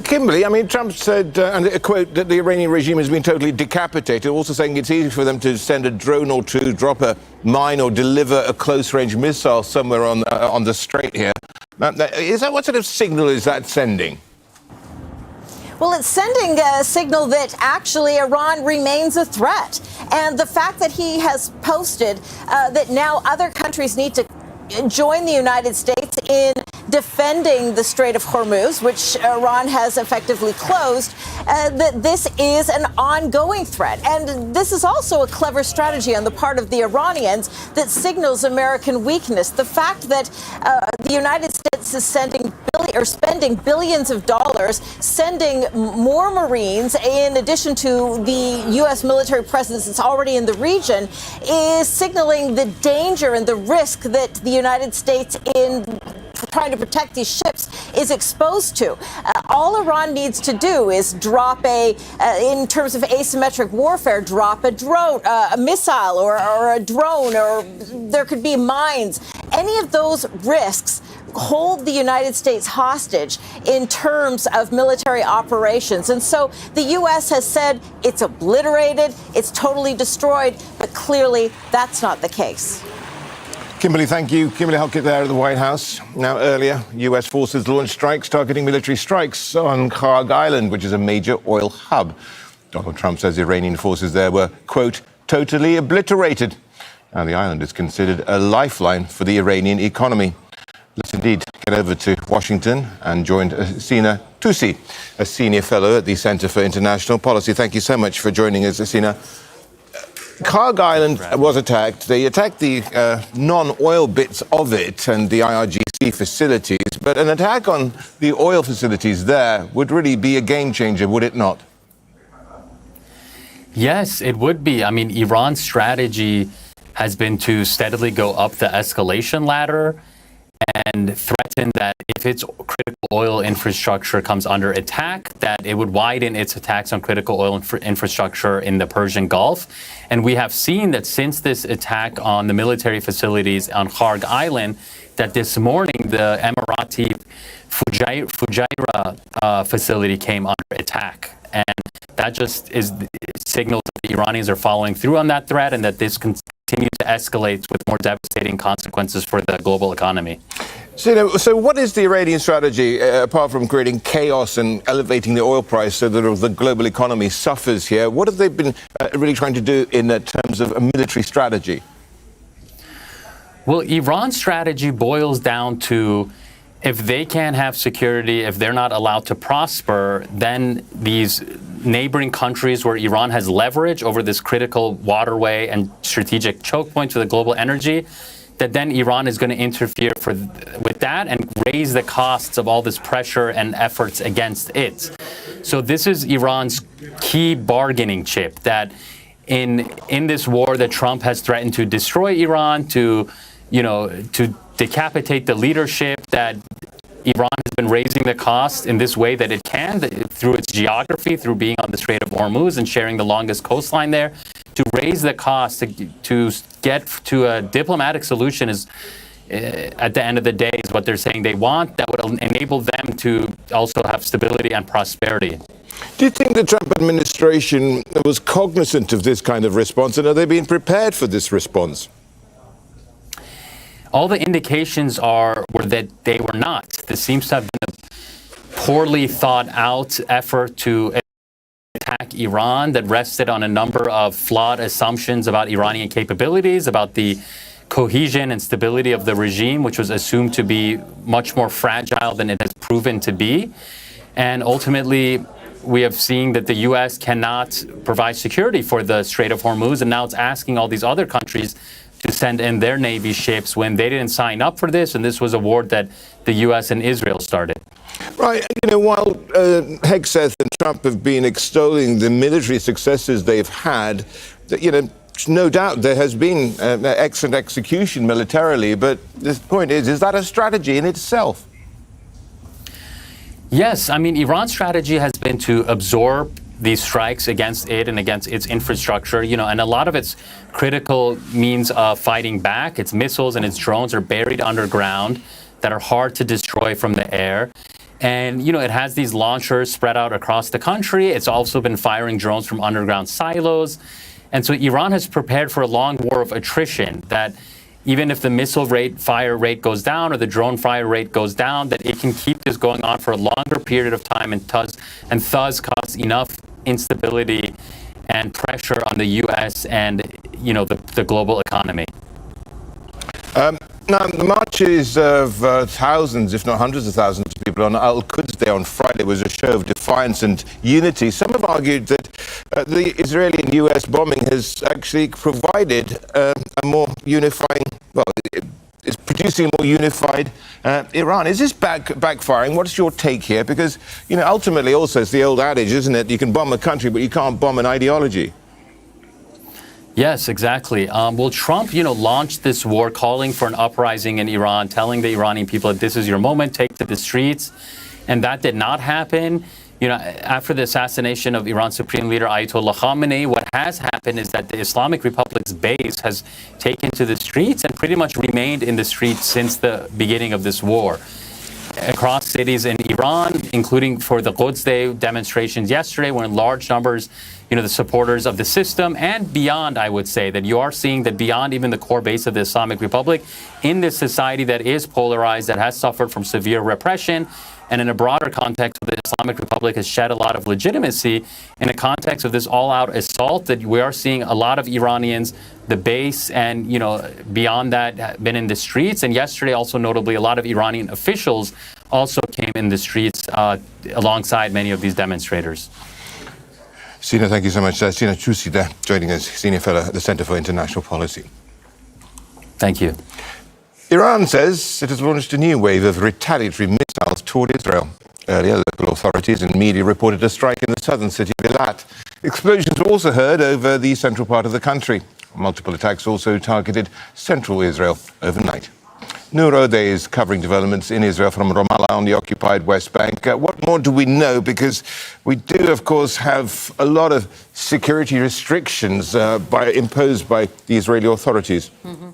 Kimberly, I mean, Trump said, and a quote, that the Iranian regime has been totally decapitated, also saying it's easy for them to send a drone or two, drop a mine or deliver a close-range missile somewhere on the strait here. Is that what sort of signal is that sending? Well, it's sending a signal that actually Iran remains a threat. And the fact that he has posted that now other countries need to join the United States in defending the Strait of Hormuz, which Iran has effectively closed, that this is an ongoing threat. And this is also a clever strategy on the part of the Iranians that signals American weakness. The fact that the United States is spending billions of dollars, sending more Marines in addition to the U.S. military presence that's already in the region, is signaling the danger and the risk that the United States in trying to protect these ships is exposed to. All Iran needs to do is drop in terms of asymmetric warfare, drop a drone, a missile or a drone, or there could be mines. Any of those risks hold the United States hostage in terms of military operations. And so the U.S. has said it's obliterated, it's totally destroyed, but clearly that's not the case. Kimberly, thank you. Kimberly Halkett there at the White House. Now, earlier, U.S. forces launched strikes targeting military strikes on Kharg Island, which is a major oil hub. Donald Trump says Iranian forces there were, quote, totally obliterated. Now, the island is considered a lifeline for the Iranian economy. Let's indeed get over to Washington and join Sina Tusi, a senior fellow at the Center for International Policy. Thank you so much for joining us, Sina. Kharg Island was attacked. They attacked the non-oil bits of it and the IRGC facilities, but an attack on the oil facilities there would really be a game changer, would it not? Yes, it would be. I mean, Iran's strategy has been to steadily go up the escalation ladder and threaten that if its critical oil infrastructure comes under attack, that it would widen its attacks on critical oil infrastructure in the Persian Gulf. And we have seen that since this attack on the military facilities on Kharg Island, that this morning the Emirati Fujairah facility came under attack. And that just is signals that the Iranians are following through on that threat and that this continues to escalate with more devastating consequences for the global economy. So what is the Iranian strategy, apart from creating chaos and elevating the oil price so that the global economy suffers here? What have they been really trying to do in terms of a military strategy? Well, Iran's strategy boils down to if they can't have security, if they're not allowed to prosper, then these neighboring countries where Iran has leverage over this critical waterway and strategic choke point to the global energy, that then Iran is going to interfere with that and raise the costs of all this pressure and efforts against it. So this is Iran's key bargaining chip, that in this war that Trump has threatened to destroy Iran, to decapitate the leadership, that Iran has been raising the cost in this way that it can, through its geography, through being on the Strait of Hormuz and sharing the longest coastline there, to raise the cost to get to a diplomatic solution is, at the end of the day, is what they're saying they want. That would enable them to also have stability and prosperity. Do you think the Trump administration was cognizant of this kind of response, and are they being prepared for this response? All the indications were that they were not. This seems to have been a poorly thought out effort to attack Iran that rested on a number of flawed assumptions about Iranian capabilities, about the cohesion and stability of the regime, which was assumed to be much more fragile than it has proven to be. And ultimately, we have seen that the U.S. cannot provide security for the Strait of Hormuz, and now it's asking all these other countries to send in their Navy ships when they didn't sign up for this, and this was a war that the U.S. and Israel started. Right. While Hegseth and Trump have been extolling the military successes they've had, no doubt there has been excellent execution militarily, but the point is that a strategy in itself? Yes. I mean, Iran's strategy has been to absorb these strikes against it and against its infrastructure, and a lot of its critical means of fighting back, its missiles and its drones, are buried underground that are hard to destroy from the air. And, it has these launchers spread out across the country. It's also been firing drones from underground silos. And so Iran has prepared for a long war of attrition that even if the missile fire rate goes down or the drone fire rate goes down, that it can keep this going on for a longer period of time and thus cause enough instability and pressure on the U.S. and the global economy. Now, the marches of thousands, if not hundreds of thousands of people on Al-Quds Day on Friday was a show of defiance and unity. Some have argued that the Israeli and U.S. bombing has actually provided a more unifying, it's producing a more unified Iran. Is this backfiring? What's your take here? Because, ultimately also it's the old adage, isn't it? You can bomb a country, but you can't bomb an ideology. Yes, exactly. Well, Trump, launched this war, calling for an uprising in Iran, telling the Iranian people that this is your moment, take to the streets. And that did not happen. After the assassination of Iran's Supreme Leader Ayatollah Khamenei, what has happened is that the Islamic Republic's base has taken to the streets and pretty much remained in the streets since the beginning of this war. Across cities in Iran, including for the Quds Day demonstrations yesterday, when large numbers, the supporters of the system and beyond, I would say that you are seeing that beyond even the core base of the Islamic Republic, in this society that is polarized, that has suffered from severe repression, and in a broader context, the Islamic Republic has shed a lot of legitimacy in a context of this all-out assault that we are seeing a lot of Iranians, the base and, beyond that, have been in the streets. And yesterday, also notably, a lot of Iranian officials also came in the streets alongside many of these demonstrators. Sina, thank you so much. Sina Chusi there, joining us, Senior Fellow at the Center for International Policy. Thank you. Iran says it has launched a new wave of retaliatory missiles toward Israel. Earlier, local authorities and media reported a strike in the southern city of Eilat. Explosions were also heard over the central part of the country. Multiple attacks also targeted central Israel overnight. Noor Odeh is covering developments in Israel from Ramallah on the occupied West Bank. What more do we know? Because we do, of course, have a lot of security restrictions imposed by the Israeli authorities. Mm-hmm.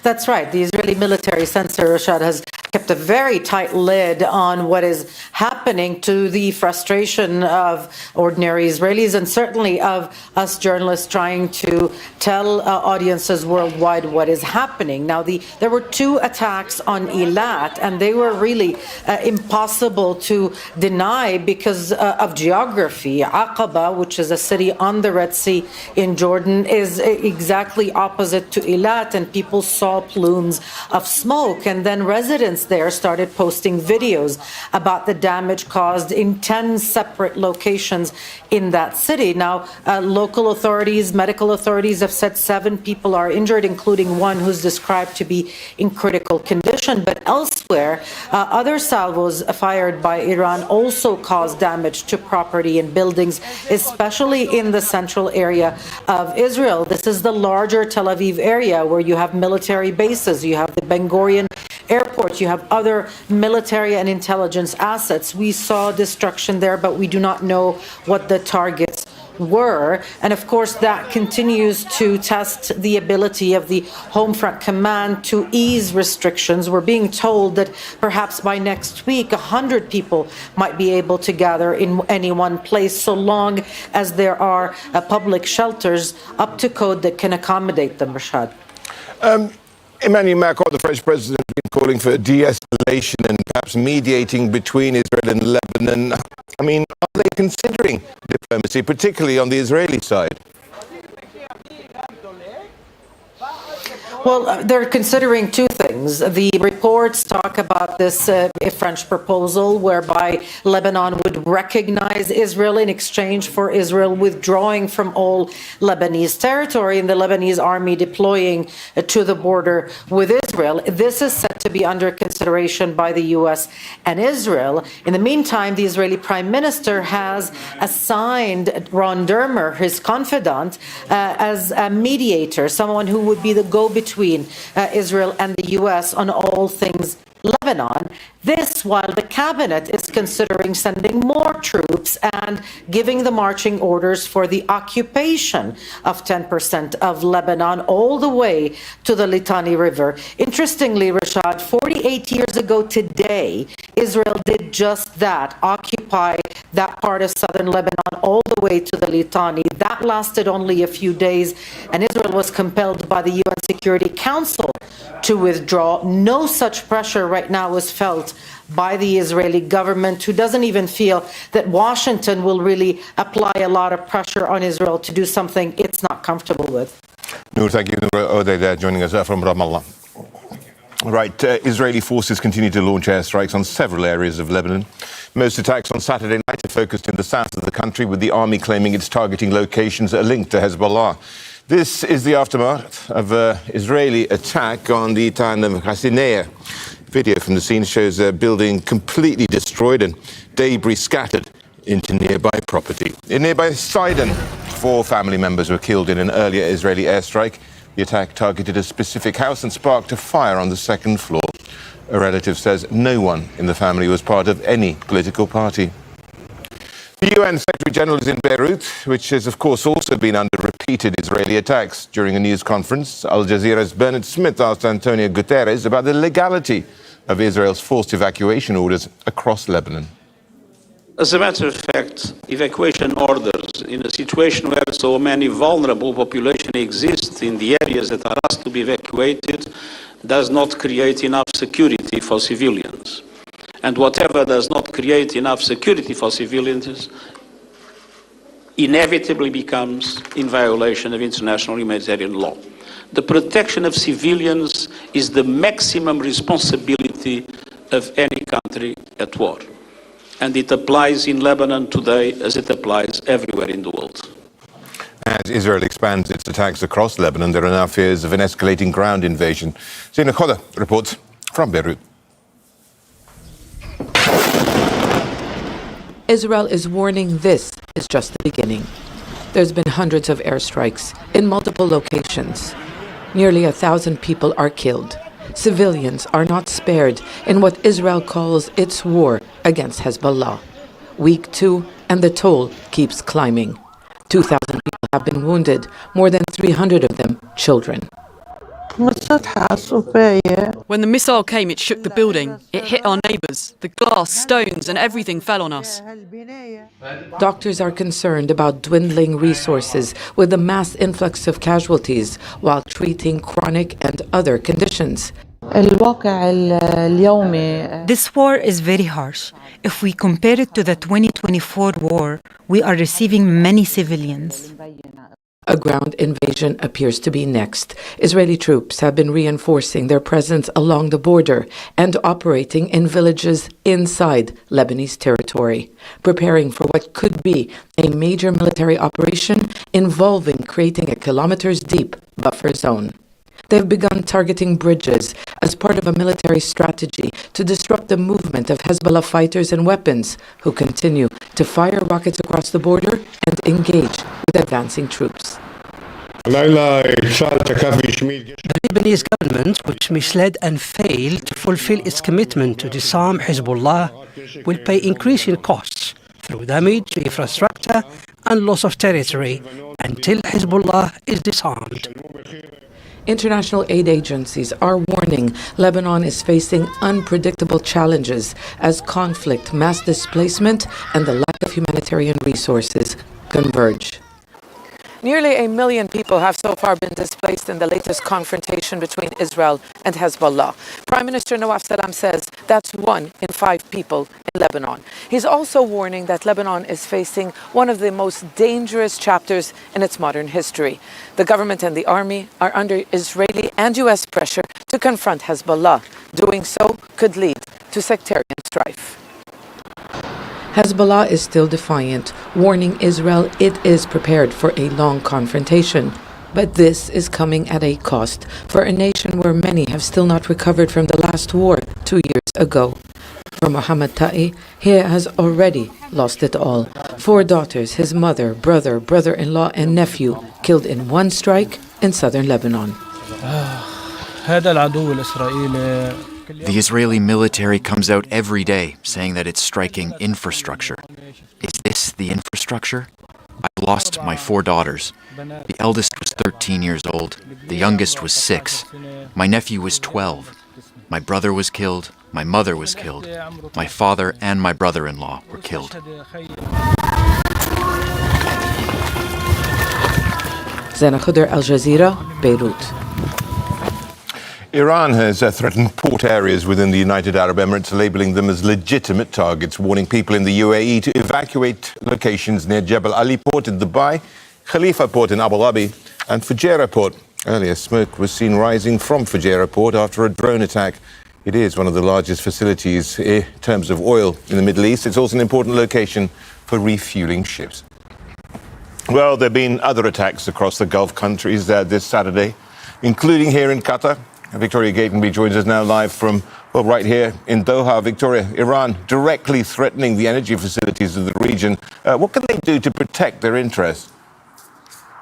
That's right. The Israeli military censor, Rashad, has kept a very tight lid on what is happening, to the frustration of ordinary Israelis and certainly of us journalists trying to tell audiences worldwide what is happening. Now, there were 2 attacks on Eilat, and they were really impossible to deny because of geography. Aqaba, which is a city on the Red Sea in Jordan, is exactly opposite to Eilat, and people saw plumes of smoke. And then residents there started posting videos about the damage caused in 10 separate locations in that city. Now, local authorities, medical authorities have said 7 people are injured, including one who's described to be in critical condition. But elsewhere, other salvos fired by Iran also caused damage to property and buildings, especially in the central area of Israel. This is the larger Tel Aviv area where you have military bases, you have the Ben Gurion airport, you have other military and intelligence assets. We saw destruction there, but we do not know what the targets were. And of course, that continues to test the ability of the Home Front Command to ease restrictions. We're being told that perhaps by next week, 100 people might be able to gather in any one place, so long as there are public shelters up to code that can accommodate them, Rashad. Emmanuel Macron, the French president, has been calling for de-escalation and perhaps mediating between Israel and Lebanon. I mean, are they considering diplomacy, particularly on the Israeli side? Well, they're considering 2 things. The reports talk about this French proposal whereby Lebanon would recognize Israel in exchange for Israel withdrawing from all Lebanese territory and the Lebanese army deploying to the border with Israel. This is set to be under consideration by the U.S. and Israel. In the meantime, the Israeli Prime Minister has assigned Ron Dermer, his confidant, as a mediator, someone who would be the go-between Israel and the U.S. on all things Lebanon. This while the cabinet is considering sending more troops and giving the marching orders for the occupation of 10% of Lebanon all the way to the Litani River. Interestingly, Rashad, 48 years ago today, Israel did just that, occupy that part of southern Lebanon all the way to the Litani. That lasted only a few days, and Israel was compelled by the UN Security Council to withdraw. No such pressure right now is felt by the Israeli government, who doesn't even feel that Washington will really apply a lot of pressure on Israel to do something it's not comfortable with. Noor, thank you. Noor Ode there joining us from Ramallah. Right, Israeli forces continue to launch airstrikes on several areas of Lebanon. Most attacks on Saturday night are focused in the south of the country, with the army claiming it's targeting locations linked to Hezbollah. This is the aftermath of an Israeli attack on the town of Jazeera. Video from the scene shows a building completely destroyed and debris scattered into nearby property. In nearby Sidon, 4 family members were killed in an earlier Israeli airstrike. The attack targeted a specific house and sparked a fire on the second floor. A relative says no one in the family was part of any political party. The UN Secretary-General is in Beirut, which has, of course, also been under repeated Israeli attacks. During a news conference, Al Jazeera's Bernard Smith asked Antonio Guterres about the legality of Israel's forced evacuation orders across Lebanon. As a matter of fact, evacuation orders in a situation where so many vulnerable population exist in the areas that are asked to be evacuated does not create enough security for civilians. And whatever does not create enough security for civilians inevitably becomes in violation of international humanitarian law. The protection of civilians is the maximum responsibility of any country at war. And it applies in Lebanon today as it applies everywhere in the world. As Israel expands its attacks across Lebanon, there are now fears of an escalating ground invasion. Zina Khoda reports from Beirut. Israel is warning this is just the beginning. There's been hundreds of airstrikes in multiple locations. Nearly 1,000 people are killed. Civilians are not spared in what Israel calls its war against Hezbollah. Week 2, and the toll keeps climbing. 2,000 people have been wounded, more than 300 of them children. When the missile came, it shook the building. It hit our neighbours. The glass, stones, and everything fell on us. Doctors are concerned about dwindling resources with the mass influx of casualties while treating chronic and other conditions. This war is very harsh. If we compare it to the 2024 war, we are receiving many civilians. A ground invasion appears to be next. Israeli troops have been reinforcing their presence along the border and operating in villages inside Lebanese territory, preparing for what could be a major military operation involving creating a kilometers-deep buffer zone. They've begun targeting bridges as part of a military strategy to disrupt the movement of Hezbollah fighters and weapons who continue to fire rockets across the border and engage with advancing troops. The Lebanese government, which misled and failed to fulfill its commitment to disarm Hezbollah, will pay increasing costs through damage to infrastructure and loss of territory until Hezbollah is disarmed. International aid agencies are warning Lebanon is facing unpredictable challenges as conflict, mass displacement, and the lack of humanitarian resources converge. Nearly 1 million people have so far been displaced in the latest confrontation between Israel and Hezbollah. Prime Minister Nawaf Salam says that's 1 in 5 people in Lebanon. He's also warning that Lebanon is facing one of the most dangerous chapters in its modern history. The government and the army are under Israeli and U.S. pressure to confront Hezbollah. Doing so could lead to sectarian strife. Hezbollah is still defiant, warning Israel it is prepared for a long confrontation. But this is coming at a cost for a nation where many have still not recovered from the last war 2 years ago. For Mohammed Ta'i, he has already lost it all. 4 daughters, his mother, brother, brother-in-law, and nephew killed in one strike in southern Lebanon. The Israeli military comes out every day saying that it's striking infrastructure. Is this the infrastructure? I've lost my 4 daughters. The eldest was 13 years old. The youngest was 6. My nephew was 12. My brother was killed. My mother was killed. My father and my brother-in-law were killed. Zena Khuder, Al Jazeera, Beirut. Iran has threatened port areas within the United Arab Emirates, labelling them as legitimate targets, warning people in the UAE to evacuate locations near Jebel Ali Port in Dubai, Khalifa Port in Abu Dhabi, and Fujairah Port. Earlier, smoke was seen rising from Fujairah Port after a drone attack. It is one of the largest facilities in terms of oil in the Middle East. It's also an important location for refueling ships. Well, there have been other attacks across the Gulf countries this Saturday, including here in Qatar. Victoria Gatenby joins us now live from, well, right here in Doha. Victoria, Iran directly threatening the energy facilities of the region. What can they do to protect their interests?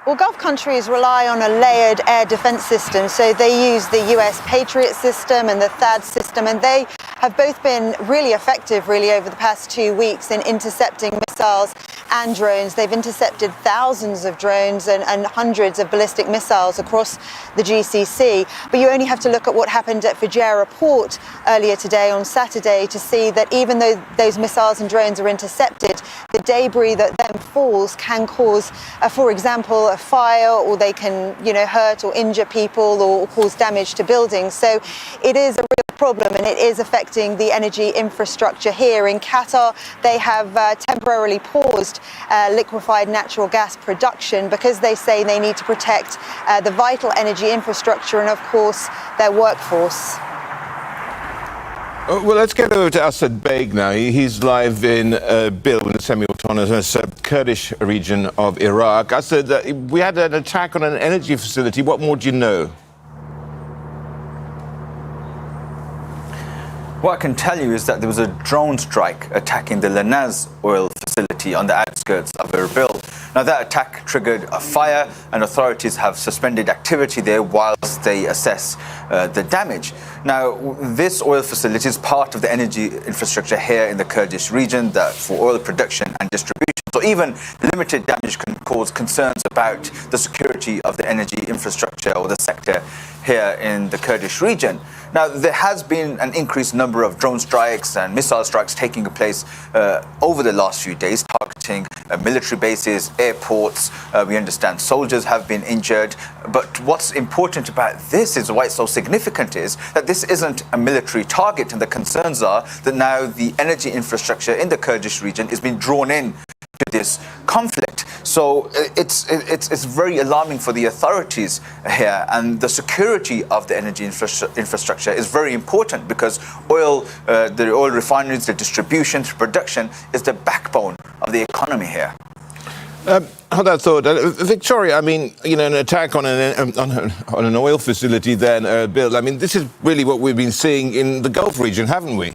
Well, Gulf countries rely on a layered air defense system, so they use the US Patriot system and the THAAD system, and they have both been really effective, over the past 2 weeks in intercepting missiles and drones. They've intercepted thousands of drones and hundreds of ballistic missiles across the GCC. But you only have to look at what happened at Fujairah Port earlier today on Saturday to see that even though those missiles and drones are intercepted, the debris that then falls can cause, for example, a fire, or they can, hurt or injure people or cause damage to buildings. So it is a real problem, and it is affecting the energy infrastructure here. In Qatar, they have temporarily paused liquefied natural gas production because they say they need to protect the vital energy infrastructure and, of course, their workforce. Well, let's get over to Asad Beg now. He's live in Erbil, in the semi-autonomous Kurdish region of Iraq. Asad, we had an attack on an energy facility. What more do you know? What I can tell you is that there was a drone strike attacking the Lanaz oil facility on the outskirts of Erbil. Now, that attack triggered a fire, and authorities have suspended activity there whilst they assess the damage. Now, this oil facility is part of the energy infrastructure here in the Kurdish region that for oil production and distribution. So even limited damage can cause concerns about the security of the energy infrastructure or the sector here in the Kurdish region. Now, there has been an increased number of drone strikes and missile strikes taking place over the last few days, targeting military bases, airports. We understand soldiers have been injured. But what's important about this is why it's so significant is that this isn't a military target, and the concerns are that now the energy infrastructure in the Kurdish region is being drawn in to this conflict. So it's very alarming for the authorities here, and the security of the energy infrastructure is very important because the oil refineries, the distribution, the production is the backbone of the economy here. Hold that thought. Victoria, I mean, an attack on an oil facility there in Erbil, I mean, this is really what we've been seeing in the Gulf region, haven't we?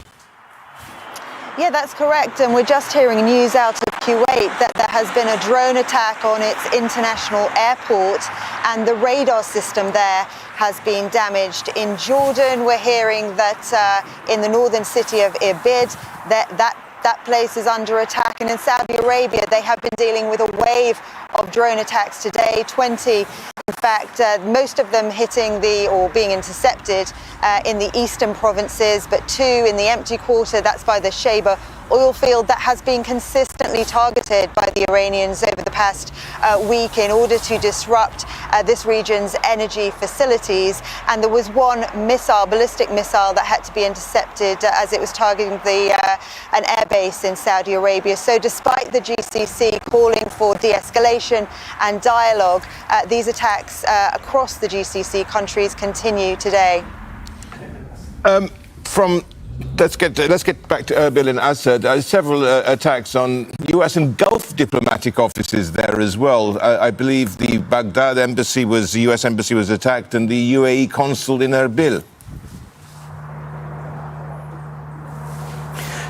Yeah, that's correct. And we're just hearing news out of Kuwait that there has been a drone attack on its international airport, and the radar system there has been damaged. In Jordan, we're hearing that in the northern city of Irbid, that place is under attack. And in Saudi Arabia, they have been dealing with a wave of drone attacks today, 20. In fact, most of them hitting or being intercepted in the eastern provinces, but 2 in the empty quarter, that's by the Sheba oil field that has been consistently targeted by the Iranians over the past week in order to disrupt this region's energy facilities. And there was one ballistic missile that had to be intercepted as it was targeting an airbase in Saudi Arabia. So despite the GCC calling for de-escalation and dialogue, these attacks across the GCC countries continue today. Let's get back to Erbil and Assad. Several attacks on US and Gulf diplomatic offices there as well. I believe the Baghdad embassy the US embassy was attacked, and the UAE consul in Erbil.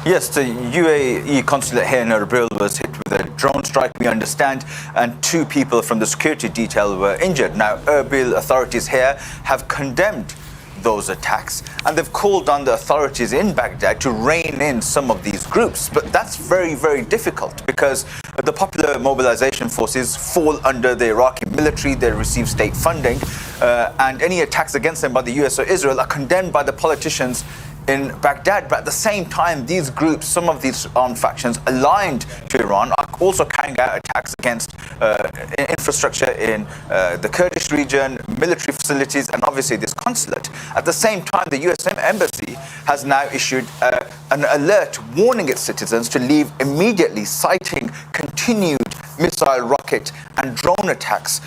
Yes, the UAE consulate here in Erbil was hit with a drone strike, we understand, and 2 people from the security detail were injured. Now, Erbil authorities here have condemned those attacks, and they've called on the authorities in Baghdad to rein in some of these groups. But that's very, very difficult because the Popular Mobilization Forces fall under the Iraqi military. They receive state funding, and any attacks against them by the US or Israel are condemned by the politicians in Baghdad. But at the same time, these groups, some of these armed factions aligned to Iran, are also carrying out attacks against infrastructure in the Kurdish region, military facilities, and obviously this consulate. At the same time, the US Embassy has now issued an alert warning its citizens to leave immediately, citing continued missile, rocket and drone attacks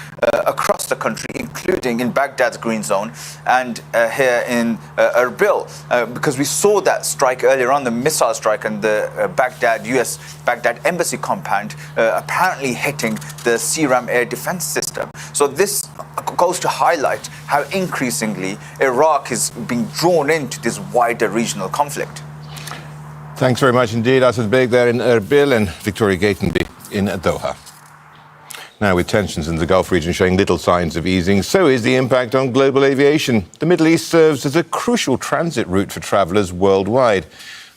across the country, including in Baghdad's Green Zone and here in Erbil, because we saw that strike earlier on, the missile strike on the US Baghdad embassy compound, apparently hitting the CRAM air defense system. So this goes to highlight how increasingly Iraq is being drawn into this wider regional conflict. Thanks very much indeed, Asad Beg there in Erbil and Victoria Gatenby in Doha. Now, with tensions in the Gulf region showing little signs of easing, so is the impact on global aviation. The Middle East serves as a crucial transit route for travellers worldwide.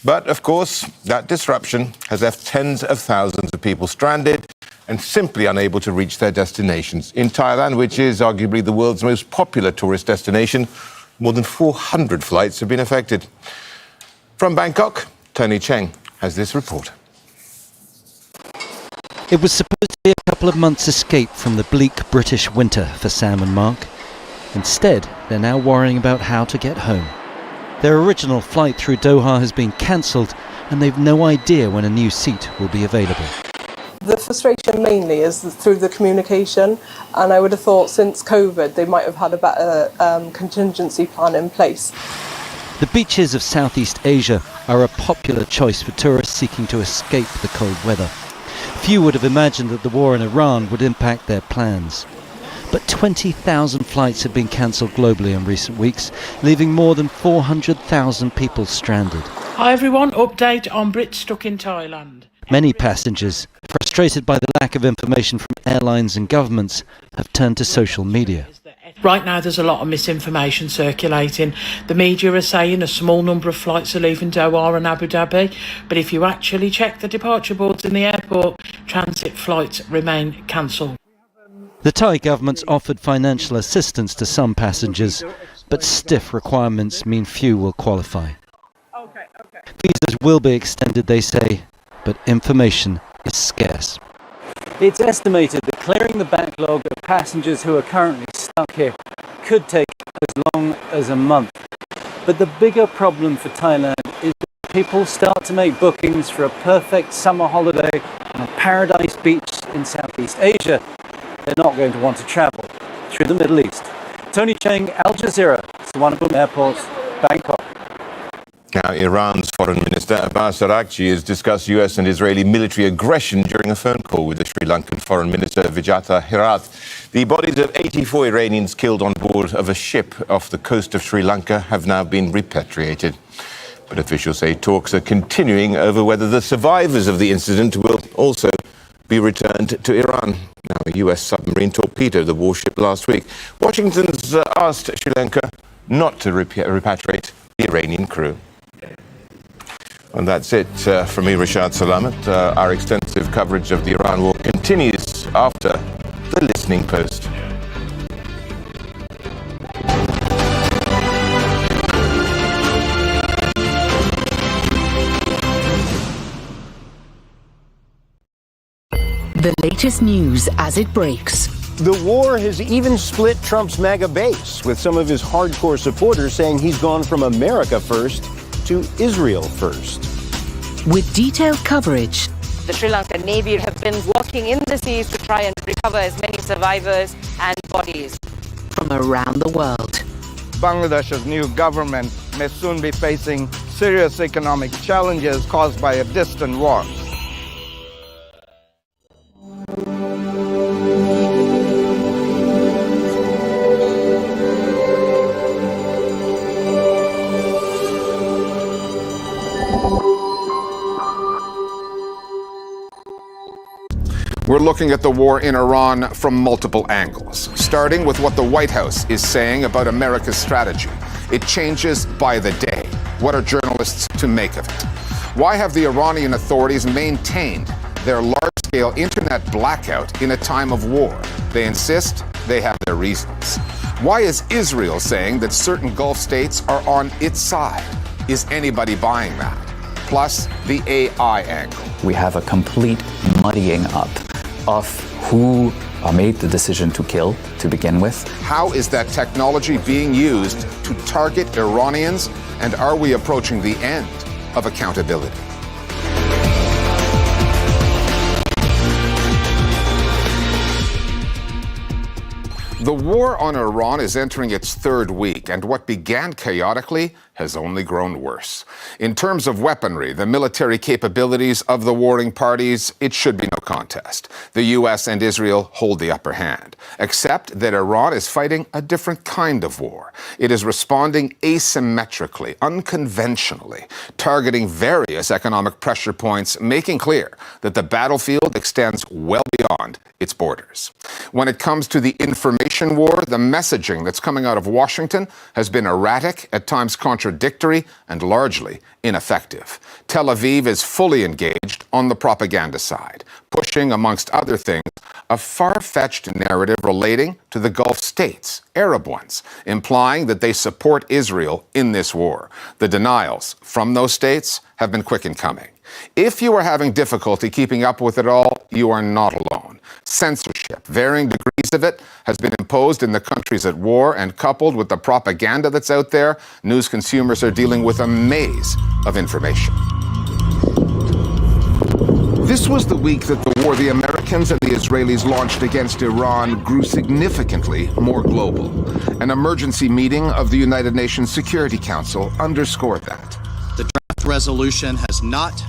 But, of course, that disruption has left tens of thousands of people stranded and simply unable to reach their destinations. In Thailand, which is arguably the world's most popular tourist destination, more than 400 flights have been affected. From Bangkok, Tony Cheng has this report. It was supposed to be a couple of months' escape from the bleak British winter for Sam and Mark. Instead, they're now worrying about how to get home. Their original flight through Doha has been cancelled, and they've no idea when a new seat will be available. The frustration mainly is through the communication, and I would have thought since COVID they might have had a better contingency plan in place. The beaches of Southeast Asia are a popular choice for tourists seeking to escape the cold weather. Few would have imagined that the war in Iran would impact their plans. But 20,000 flights have been cancelled globally in recent weeks, leaving more than 400,000 people stranded. Hi everyone, update on Brits stuck in Thailand. Many passengers, frustrated by the lack of information from airlines and governments, have turned to social media. Right now there's a lot of misinformation circulating. The media are saying a small number of flights are leaving Doha and Abu Dhabi, but if you actually check the departure boards in the airport, transit flights remain cancelled. The Thai government's offered financial assistance to some passengers, but stiff requirements mean few will qualify. Visas will be extended, they say, but information is scarce. It's estimated that clearing the backlog of passengers who are currently stuck here could take as long as a month. But the bigger problem for Thailand is that people start to make bookings for a perfect summer holiday on a paradise beach in Southeast Asia. They're not going to want to travel through the Middle East. Tony Cheng, Al Jazeera, Suvarnabhumi Airport, Bangkok. Now, Iran's Foreign Minister Abbas Araghchi has discussed US and Israeli military aggression during a phone call with the Sri Lankan Foreign Minister Vijayatha Herath. The bodies of 84 Iranians killed on board of a ship off the coast of Sri Lanka have now been repatriated. But officials say talks are continuing over whether the survivors of the incident will also be returned to Iran. Now, a US submarine torpedoed the warship last week. Washington's asked Sri Lanka not to repatriate the Iranian crew. And that's it from me, Rashad Salamat. Our extensive coverage of the Iran war continues after the Listening Post. The latest news as it breaks. The war has even split Trump's MAGA base, with some of his hardcore supporters saying he's gone from America first to Israel first. With detailed coverage. The Sri Lankan Navy have been working in the seas to try and recover as many survivors and bodies. From around the world. Bangladesh's new government may soon be facing serious economic challenges caused by a distant war. We're looking at the war in Iran from multiple angles, starting with what the White House is saying about America's strategy. It changes by the day. What are journalists to make of it? Why have the Iranian authorities maintained their large-scale internet blackout in a time of war? They insist they have their reasons. Why is Israel saying that certain Gulf states are on its side? Is anybody buying that? Plus, the AI angle. We have a complete muddying up of who made the decision to kill to begin with. How is that technology being used to target Iranians? And are we approaching the end of accountability? The war on Iran is entering its third week, and what began chaotically has only grown worse. In terms of weaponry, the military capabilities of the warring parties, it should be no contest. The U.S. and Israel hold the upper hand, except that Iran is fighting a different kind of war. It is responding asymmetrically, unconventionally, targeting various economic pressure points, making clear that the battlefield extends well beyond its borders. When it comes to the information war, the messaging that's coming out of Washington has been erratic, at times contradictory, and largely ineffective. Tel Aviv is fully engaged on the propaganda side, pushing, amongst other things, a far-fetched narrative relating to the Gulf states, Arab ones, implying that they support Israel in this war. The denials from those states have been quick in coming. If you are having difficulty keeping up with it all, you are not alone. Censorship, varying degrees of it, has been imposed in the countries at war, and coupled with the propaganda that's out there, news consumers are dealing with a maze of information. This was the week that the war the Americans and the Israelis launched against Iran grew significantly more global. An emergency meeting of the United Nations Security Council underscored that. The draft resolution has not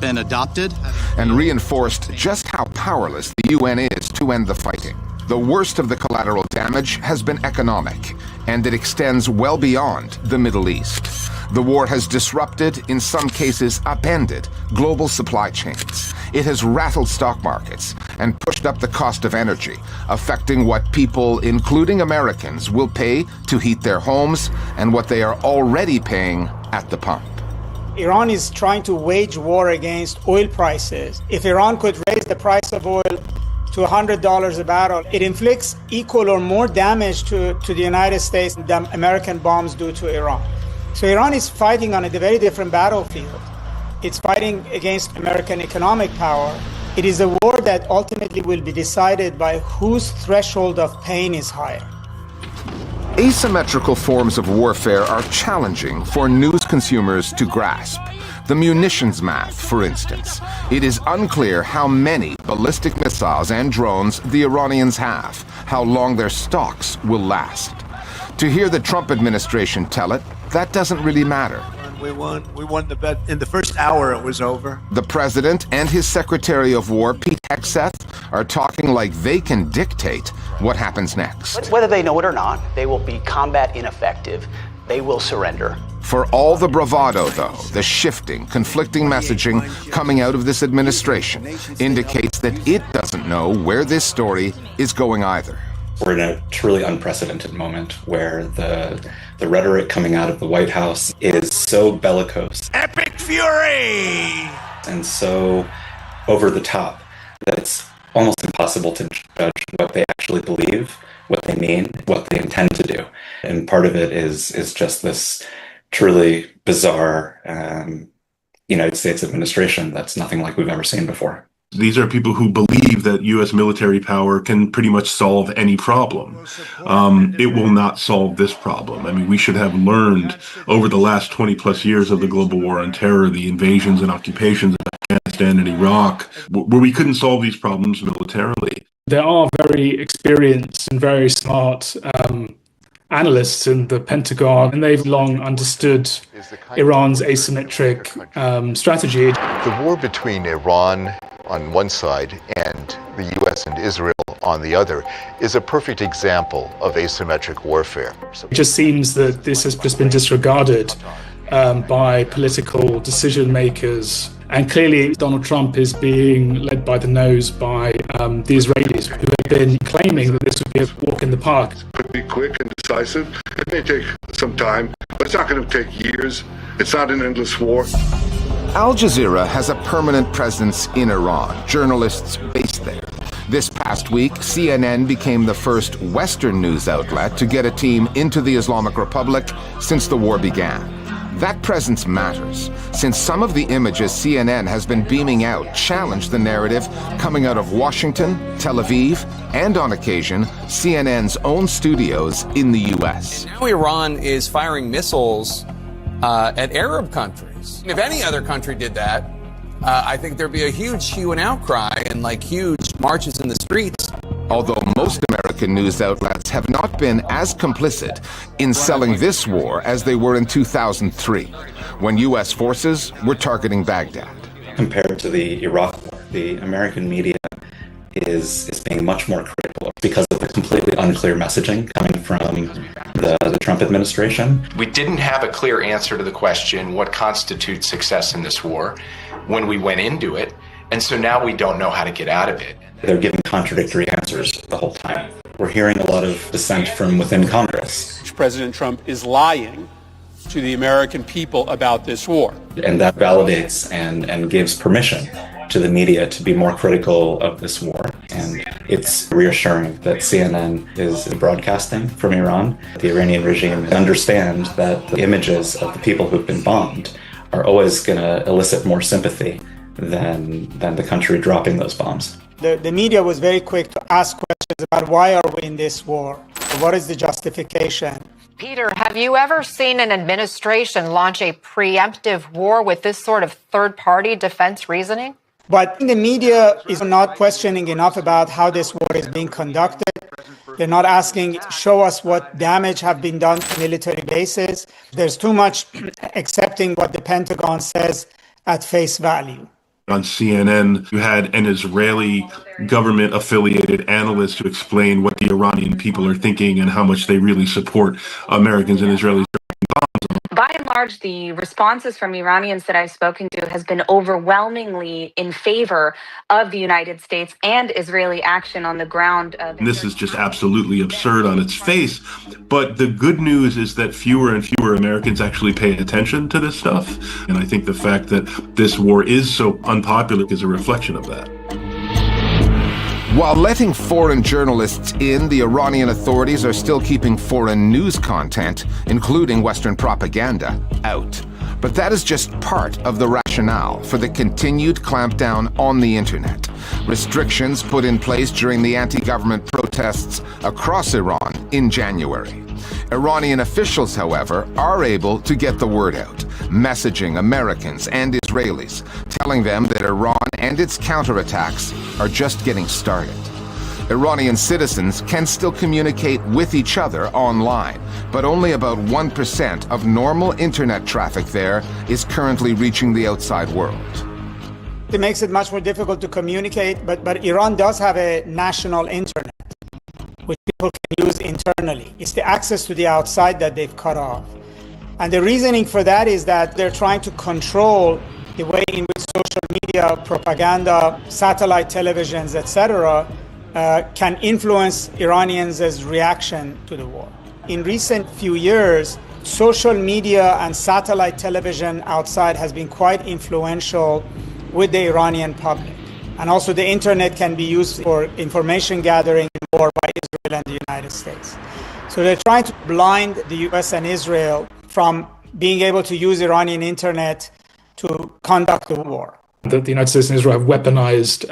been adopted and reinforced just how powerless the UN is to end the fighting. The worst of the collateral damage has been economic, and it extends well beyond the Middle East. The war has disrupted, in some cases upended, global supply chains. It has rattled stock markets and pushed up the cost of energy, affecting what people, including Americans, will pay to heat their homes and what they are already paying at the pump. Iran is trying to wage war against oil prices. If Iran could raise the price of oil to $100 a barrel, it inflicts equal or more damage to the United States than American bombs do to Iran. So Iran is fighting on a very different battlefield. It's fighting against American economic power. It is a war that ultimately will be decided by whose threshold of pain is higher. Asymmetrical forms of warfare are challenging for news consumers to grasp. The munitions math, for instance. It is unclear how many ballistic missiles and drones the Iranians have, how long their stocks will last. To hear the Trump administration tell it, that doesn't really matter. We won the bet. In the first hour, it was over. The president and his Secretary of War, Pete Hegseth, are talking like they can dictate what happens next. Whether they know it or not, they will be combat ineffective. They will surrender. For all the bravado, though, the shifting, conflicting messaging coming out of this administration indicates that it doesn't know where this story is going either. We're in a truly unprecedented moment where the rhetoric coming out of the White House is so bellicose. Epic fury! And so over the top that it's almost impossible to judge what they actually believe, what they mean, what they intend to do. And part of it is just this truly bizarre United States administration that's nothing like we've ever seen before. These are people who believe that U.S. military power can pretty much solve any problem. It will not solve this problem. I mean, we should have learned over the last 20 plus years of the global war on terror, the invasions and occupations of Afghanistan and Iraq, where we couldn't solve these problems militarily. There are very experienced and very smart analysts in the Pentagon, and they've long understood Iran's asymmetric strategy. The war between Iran on one side and the U.S. and Israel on the other is a perfect example of asymmetric warfare. It just seems that this has just been disregarded by political decision makers. And clearly Donald Trump is being led by the nose by the Israelis, who have been claiming that this would be a walk in the park. Could be quick and decisive. It may take some time, but it's not going to take years. It's not an endless war. Al Jazeera has a permanent presence in Iran, journalists based there. This past week, CNN became the first Western news outlet to get a team into the Islamic Republic since the war began. That presence matters, since some of the images CNN has been beaming out challenge the narrative coming out of Washington, Tel Aviv, and on occasion, CNN's own studios in the U.S. Now Iran is firing missiles at Arab countries. If any other country did that, I think there'd be a huge hue and outcry and huge marches in the streets. Although most American news outlets have not been as complicit in selling this war as they were in 2003, when U.S. forces were targeting Baghdad. Compared to the Iraq war, the American media is being much more critical because of the completely unclear messaging coming from the Trump administration. We didn't have a clear answer to the question, what constitutes success in this war, when we went into it, and so now we don't know how to get out of it. They're giving contradictory answers the whole time. We're hearing a lot of dissent from within Congress. President Trump is lying to the American people about this war. And that validates and gives permission to the media to be more critical of this war. And it's reassuring that CNN is broadcasting from Iran. The Iranian regime understands that the images of the people who've been bombed are always going to elicit more sympathy than the country dropping those bombs. The media was very quick to ask questions about why are we in this war? What is the justification? Peter, have you ever seen an administration launch a preemptive war with this sort of third-party defense reasoning? But the media is not questioning enough about how this war is being conducted. They're not asking, show us what damage have been done to military bases. There's too much accepting what the Pentagon says at face value. On CNN, you had an Israeli government-affiliated analyst to explain what the Iranian people are thinking and how much they really support Americans and Israelis. By and large, the responses from Iranians that I've spoken to has been overwhelmingly in favor of the United States and Israeli action on the ground. This is just absolutely absurd on its face. But the good news is that fewer and fewer Americans actually pay attention to this stuff. And I think the fact that this war is so unpopular is a reflection of that. While letting foreign journalists in, the Iranian authorities are still keeping foreign news content, including Western propaganda, out. But that is just part of the rationale for the continued clampdown on the internet. Restrictions put in place during the anti-government protests across Iran in January. Iranian officials, however, are able to get the word out, messaging Americans and Israelis, telling them that Iran and its counterattacks are just getting started. Iranian citizens can still communicate with each other online, but only about 1% of normal internet traffic there is currently reaching the outside world. It makes it much more difficult to communicate, but Iran does have a national internet, which people can use internally. It's the access to the outside that they've cut off. And the reasoning for that is that they're trying to control the way in which social media, propaganda, satellite televisions, etc., can influence Iranians' reaction to the war. In recent few years, social media and satellite television outside has been quite influential with the Iranian public. And also the internet can be used for information gathering in war by Israel and the United States. So they're trying to blind the US and Israel from being able to use Iranian internet to conduct the war. That the United States and Israel have weaponized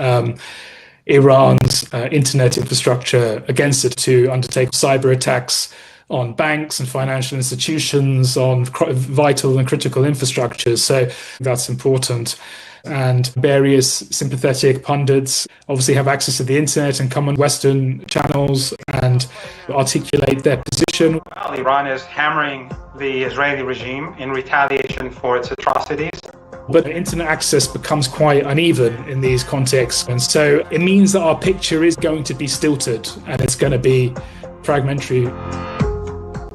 Iran's internet infrastructure against it to undertake cyber attacks on banks and financial institutions, on vital and critical infrastructures. So that's important. And various sympathetic pundits obviously have access to the internet and come on Western channels and articulate their position. Well, Iran is hammering the Israeli regime in retaliation for its atrocities. But internet access becomes quite uneven in these contexts. And so it means that our picture is going to be stilted and it's going to be fragmentary.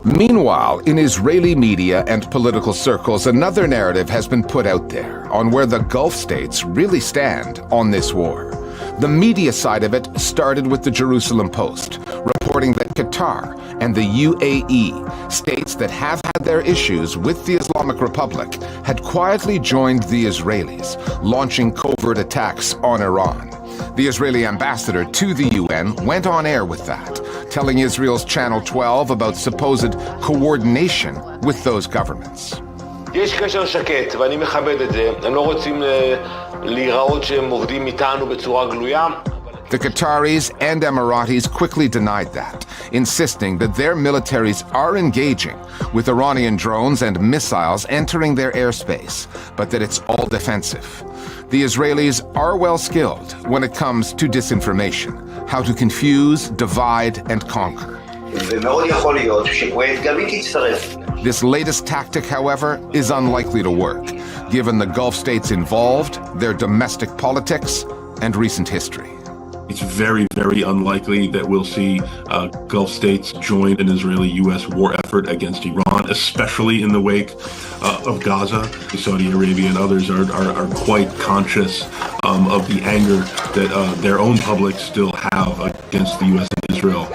Meanwhile, in Israeli media and political circles, another narrative has been put out there on where the Gulf states really stand on this war. The media side of it started with the Jerusalem Post, reporting reporting that Qatar and the UAE, states that have had their issues with the Islamic Republic, had quietly joined the Israelis, launching covert attacks on Iran. The Israeli ambassador to the UN went on air with that, telling Israel's Channel 12 about supposed coordination with those governments. יש קשר שקט, ואני מכבד את זה. הם לא רוצים להיראות שהם עובדים איתנו בצורה גלויה. The Qataris and Emiratis quickly denied that, insisting that their militaries are engaging with Iranian drones and missiles entering their airspace, but that it's all defensive. The Israelis are well skilled when it comes to disinformation, how to confuse, divide, and conquer. This latest tactic, however, is unlikely to work, given the Gulf states involved, their domestic politics, and recent history. It's very, very unlikely that we'll see Gulf states join an Israeli-U.S. war effort against Iran, especially in the wake of Gaza. Saudi Arabia and others are quite conscious of the anger that their own public still have against the U.S. and Israel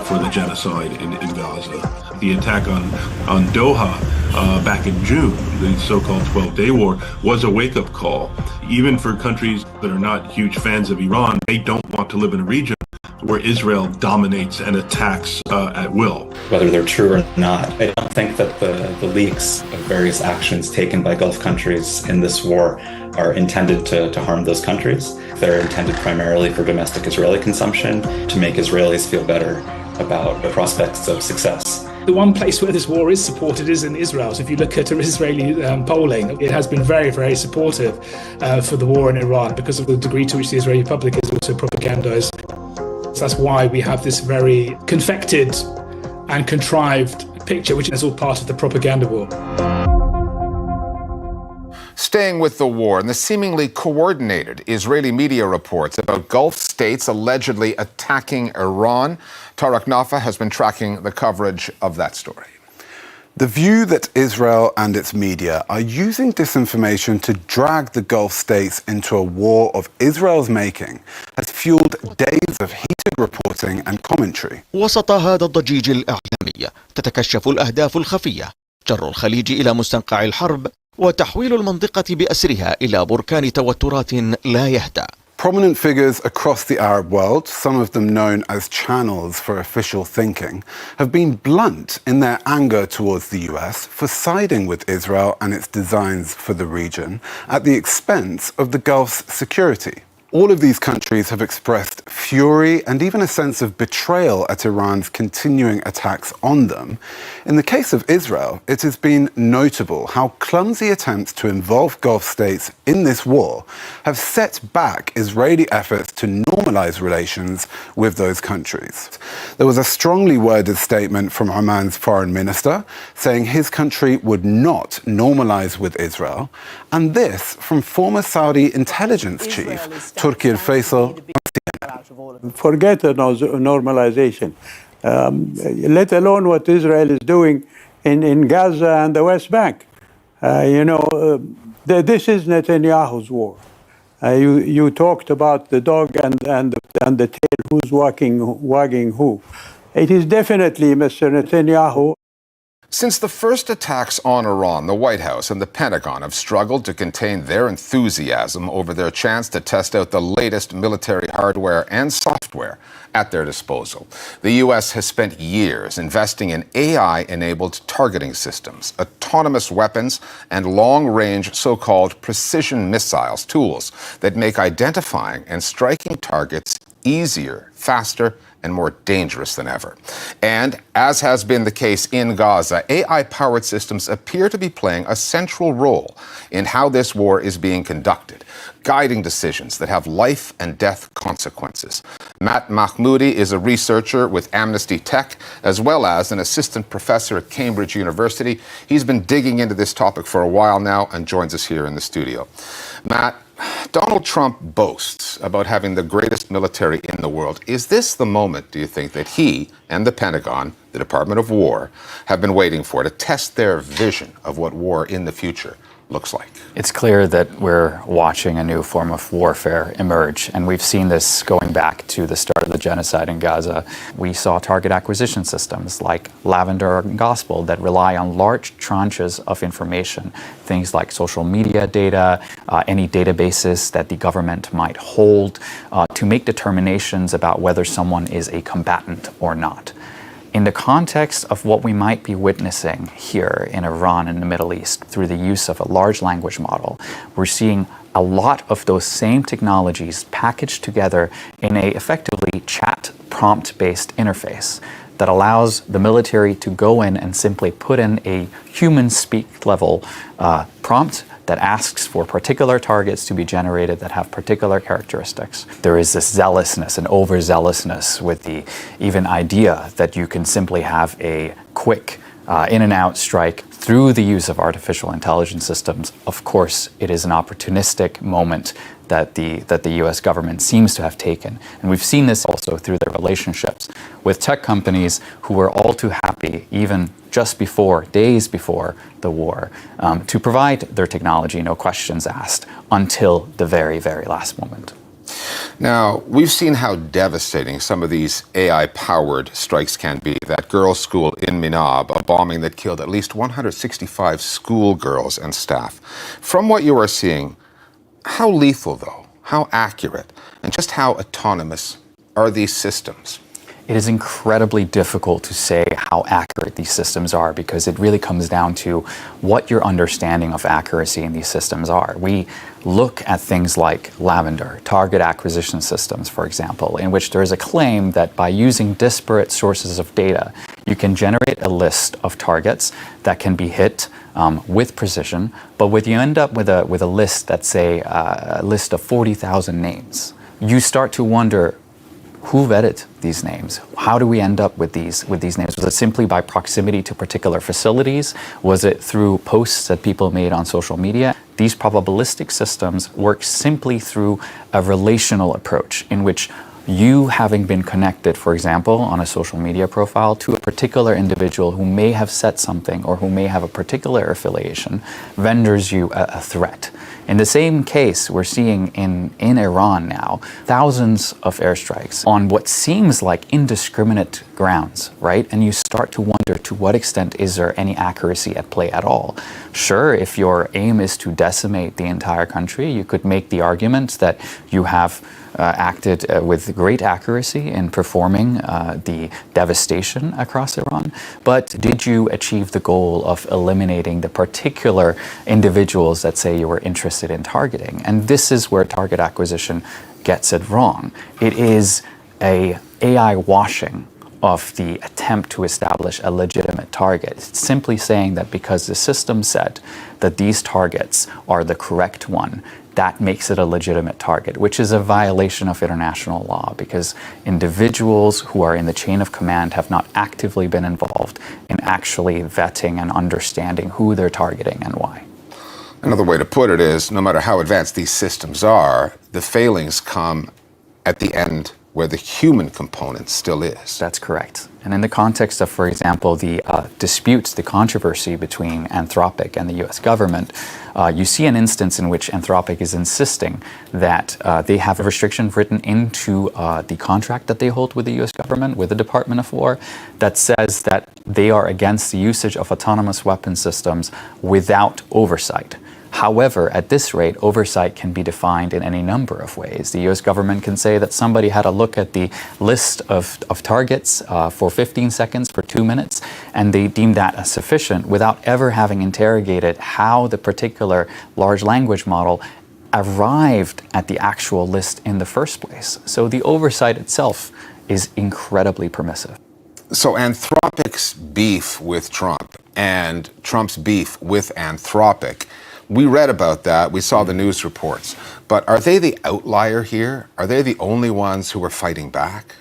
for the genocide in Gaza. The attack on Doha back in June, the so-called 12-day war, was a wake-up call. Even for countries that are not huge fans of Iran, they don't want to live in a region where Israel dominates and attacks at will. Whether they're true or not, I don't think that the leaks of various actions taken by Gulf countries in this war are intended to harm those countries. They're intended primarily for domestic Israeli consumption, to make Israelis feel better about the prospects of success. The one place where this war is supported is in Israel. So if you look at Israeli polling, it has been very, very supportive for the war in Iran because of the degree to which the Israeli public is also propagandized. So that's why we have this very confected and contrived picture, which is all part of the propaganda war. Staying with the war and the seemingly coordinated Israeli media reports about Gulf states allegedly attacking Iran, Tarek Nafa has been tracking the coverage of that story. The view that Israel and its media are using disinformation to drag the Gulf states into a war of Israel's making has fueled days of heated reporting and commentary. وسط هذا الضجيج الإعلامي تتكشف الأهداف الخفية، جر الخليج إلى مستنقع الحرب وتحويل المنطقة بأسرها إلى بركان توترات لا يهدأ. Prominent figures across the Arab world, some of them known as channels for official thinking, have been blunt in their anger towards the US for siding with Israel and its designs for the region at the expense of the Gulf's security. All of these countries have expressed fury and even a sense of betrayal at Iran's continuing attacks on them. In the case of Israel, it has been notable how clumsy attempts to involve Gulf states in this war have set back Israeli efforts to normalize relations with those countries. There was a strongly worded statement from Oman's foreign minister saying his country would not normalize with Israel, and this from former Saudi intelligence chief Turki al-Faisal. Forget the normalization, let alone what Israel is doing in Gaza and the West Bank. This is Netanyahu's war. You talked about the dog and the tail, who's wagging who. It is definitely Mr. Netanyahu. Since the first attacks on Iran, the White House and the Pentagon have struggled to contain their enthusiasm over their chance to test out the latest military hardware and software at their disposal. The U.S. has spent years investing in AI-enabled targeting systems, autonomous weapons, and long-range so-called precision missiles, tools that make identifying and striking targets easier, faster, and more dangerous than ever. And as has been the case in Gaza, AI-powered systems appear to be playing a central role in how this war is being conducted, guiding decisions that have life and death consequences. Matt Mahmoudi is a researcher with Amnesty Tech, as well as an assistant professor at Cambridge University. He's been digging into this topic for a while now and joins us here in the studio. Matt, Donald Trump boasts about having the greatest military in the world. Is this the moment, do you think, that he and the Pentagon, the Department of War, have been waiting for to test their vision of what war in the future looks like. It's clear that we're watching a new form of warfare emerge, and we've seen this going back to the start of the genocide in Gaza. We saw target acquisition systems like Lavender and Gospel that rely on large tranches of information, things like social media data, any databases that the government might hold, to make determinations about whether someone is a combatant or not. In the context of what we might be witnessing here in Iran and the Middle East through the use of a large language model, we're seeing a lot of those same technologies packaged together in a effectively chat prompt-based interface that allows the military to go in and simply put in a human speak level prompt that asks for particular targets to be generated that have particular characteristics. There is this zealousness and overzealousness with the even idea that you can simply have a quick in and out strike through the use of artificial intelligence systems. Of course, it is an opportunistic moment that the US government seems to have taken. And we've seen this also through their relationships with tech companies who were all too happy, even just before, days before the war, to provide their technology, no questions asked, until the very, very last moment. Now, we've seen how devastating some of these AI-powered strikes can be. That girls' school in Minab, a bombing that killed at least 165 schoolgirls and staff. From what you are seeing, how lethal, though, how accurate, and just how autonomous are these systems? It is incredibly difficult to say how accurate these systems are because it really comes down to what your understanding of accuracy in these systems are. We look at things like Lavender, target acquisition systems, for example, in which there is a claim that by using disparate sources of data, you can generate a list of targets that can be hit with precision, but when you end up with a list that's, say, a list of 40,000 names, you start to wonder, who vetted these names? How do we end up with these names? Was it simply by proximity to particular facilities? Was it through posts that people made on social media? These probabilistic systems work simply through a relational approach in which you having been connected, for example, on a social media profile to a particular individual who may have said something or who may have a particular affiliation renders you a threat. In the same case, we're seeing in Iran now thousands of airstrikes on what seems like indiscriminate grounds, right? And you start to wonder, to what extent is there any accuracy at play at all? Sure, if your aim is to decimate the entire country, you could make the argument that you have acted with great accuracy in performing the devastation across Iran. But did you achieve the goal of eliminating the particular individuals that, say, you were interested in targeting? And this is where target acquisition gets it wrong. It is a AI washing of the attempt to establish a legitimate target. It's simply saying that because the system said that these targets are the correct one, that makes it a legitimate target, which is a violation of international law because individuals who are in the chain of command have not actively been involved in actually vetting and understanding who they're targeting and why. Another way to put it is, no matter how advanced these systems are, the failings come at the end where the human component still is. That's correct. And in the context of, for example, the disputes, the controversy between Anthropic and the US government, you see an instance in which Anthropic is insisting that they have a restriction written into the contract that they hold with the US government, with the Department of War, that says that they are against the usage of autonomous weapon systems without oversight. However, at this rate, oversight can be defined in any number of ways. The US government can say that somebody had a look at the list of targets for 15 seconds, for 2 minutes, and they deemed that as sufficient without ever having interrogated how the particular large language model arrived at the actual list in the first place. So the oversight itself is incredibly permissive. So Anthropic's beef with Trump and Trump's beef with Anthropic, we read about that, we saw the news reports, but are they the outlier here? Are they the only ones who are fighting back?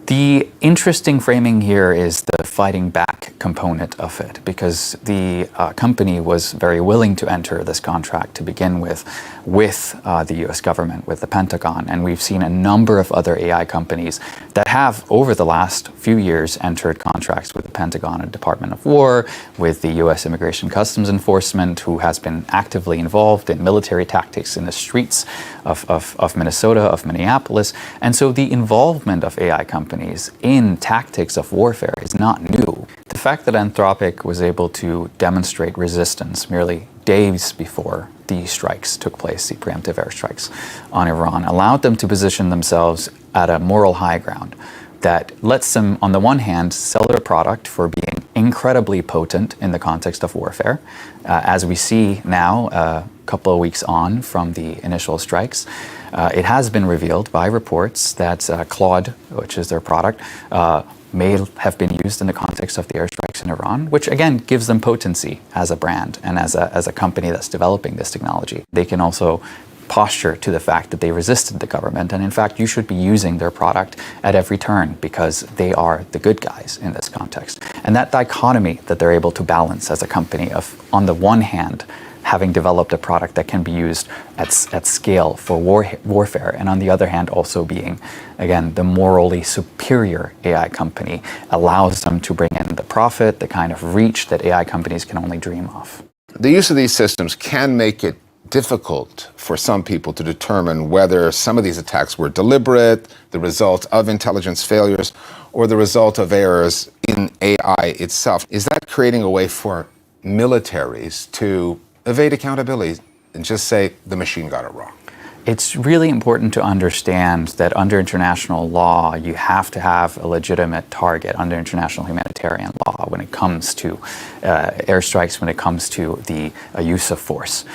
The interesting framing here is the fighting back component of it, because the company was very willing to enter this contract to begin with the US government, with the Pentagon. And we've seen a number of other AI companies that have, over the last few years, entered contracts with the Pentagon and Department of War, with the US Immigration Customs Enforcement, who has been actively involved in military tactics in the streets of Minnesota, of Minneapolis. And so the involvement of AI companies in tactics of warfare is not new. The fact that Anthropic was able to demonstrate resistance merely days before the strikes took place, the preemptive airstrikes on Iran, allowed them to position themselves at a moral high ground that lets them, on the one hand, sell their product for being incredibly potent in the context of warfare, as we see now, a couple of weeks on from the initial strikes. It has been revealed by reports that Claude, which is their product, may have been used in the context of the airstrikes in Iran, which again gives them potency as a brand and as a company that's developing this technology. They can also posture to the fact that they resisted the government, and in fact you should be using their product at every turn because they are the good guys in this context. And that dichotomy that they're able to balance as a company of, on the one hand, having developed a product that can be used at scale for warfare, and on the other hand also being, again, the morally superior AI company, allows them to bring in the profit, the kind of reach that AI companies can only dream of. The use of these systems can make it difficult for some people to determine whether some of these attacks were deliberate, the result of intelligence failures, or the result of errors in AI itself. Is that creating a way for militaries to evade accountability and just say the machine got it wrong? It's really important to understand that under international law, you have to have a legitimate target under international humanitarian law when it comes to airstrikes, when it comes to the use of force.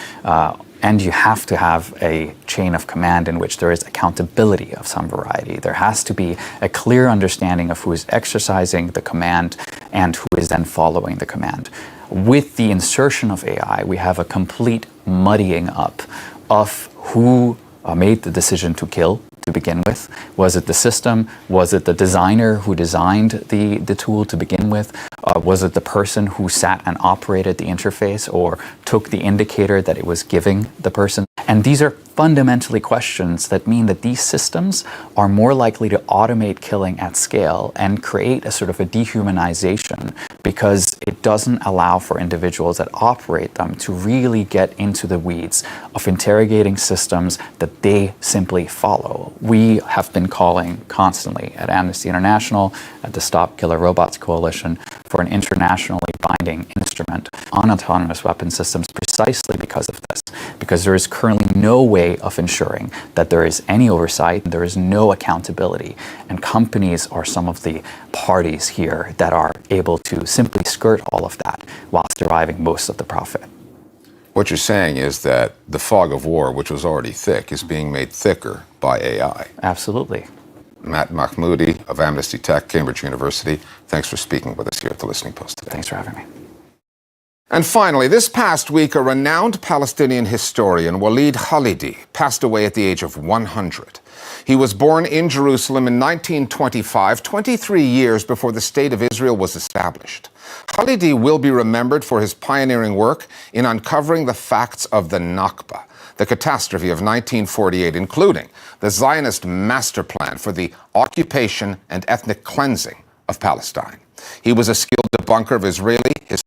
And you have to have a chain of command in which there is accountability of some variety. There has to be a clear understanding of who is exercising the command and who is then following the command. With the insertion of AI, we have a complete muddying up of who made the decision to kill to begin with. Was it the system? Was it the designer who designed the tool to begin with? Was it the person who sat and operated the interface or took the indicator that it was giving the person? And these are fundamentally questions that mean that these systems are more likely to automate killing at scale and create a sort of a dehumanization, because it doesn't allow for individuals that operate them to really get into the weeds of interrogating systems that they simply follow. We have been calling constantly at Amnesty International, at the Stop Killer Robots Coalition, for an internationally binding instrument on autonomous weapon systems precisely because of this, because there is currently no way of ensuring that there is any oversight, there is no accountability, and companies are some of the parties here that are able to simply skirt all of that whilst deriving most of the profit. What you're saying is that the fog of war, which was already thick, is being made thicker by AI. Absolutely. Matt Mahmoudi of Amnesty Tech, Cambridge University, thanks for speaking with us here at the Listening Post today. Thanks for having me. And finally, this past week, a renowned Palestinian historian, Walid Khalidi, passed away at the age of 100. He was born in Jerusalem in 1925, 23 years before the State of Israel was established. Khalidi will be remembered for his pioneering work in uncovering the facts of the Nakba, the catastrophe of 1948, including the Zionist master plan for the occupation and ethnic cleansing of Palestine. He was a skilled debunker of Israeli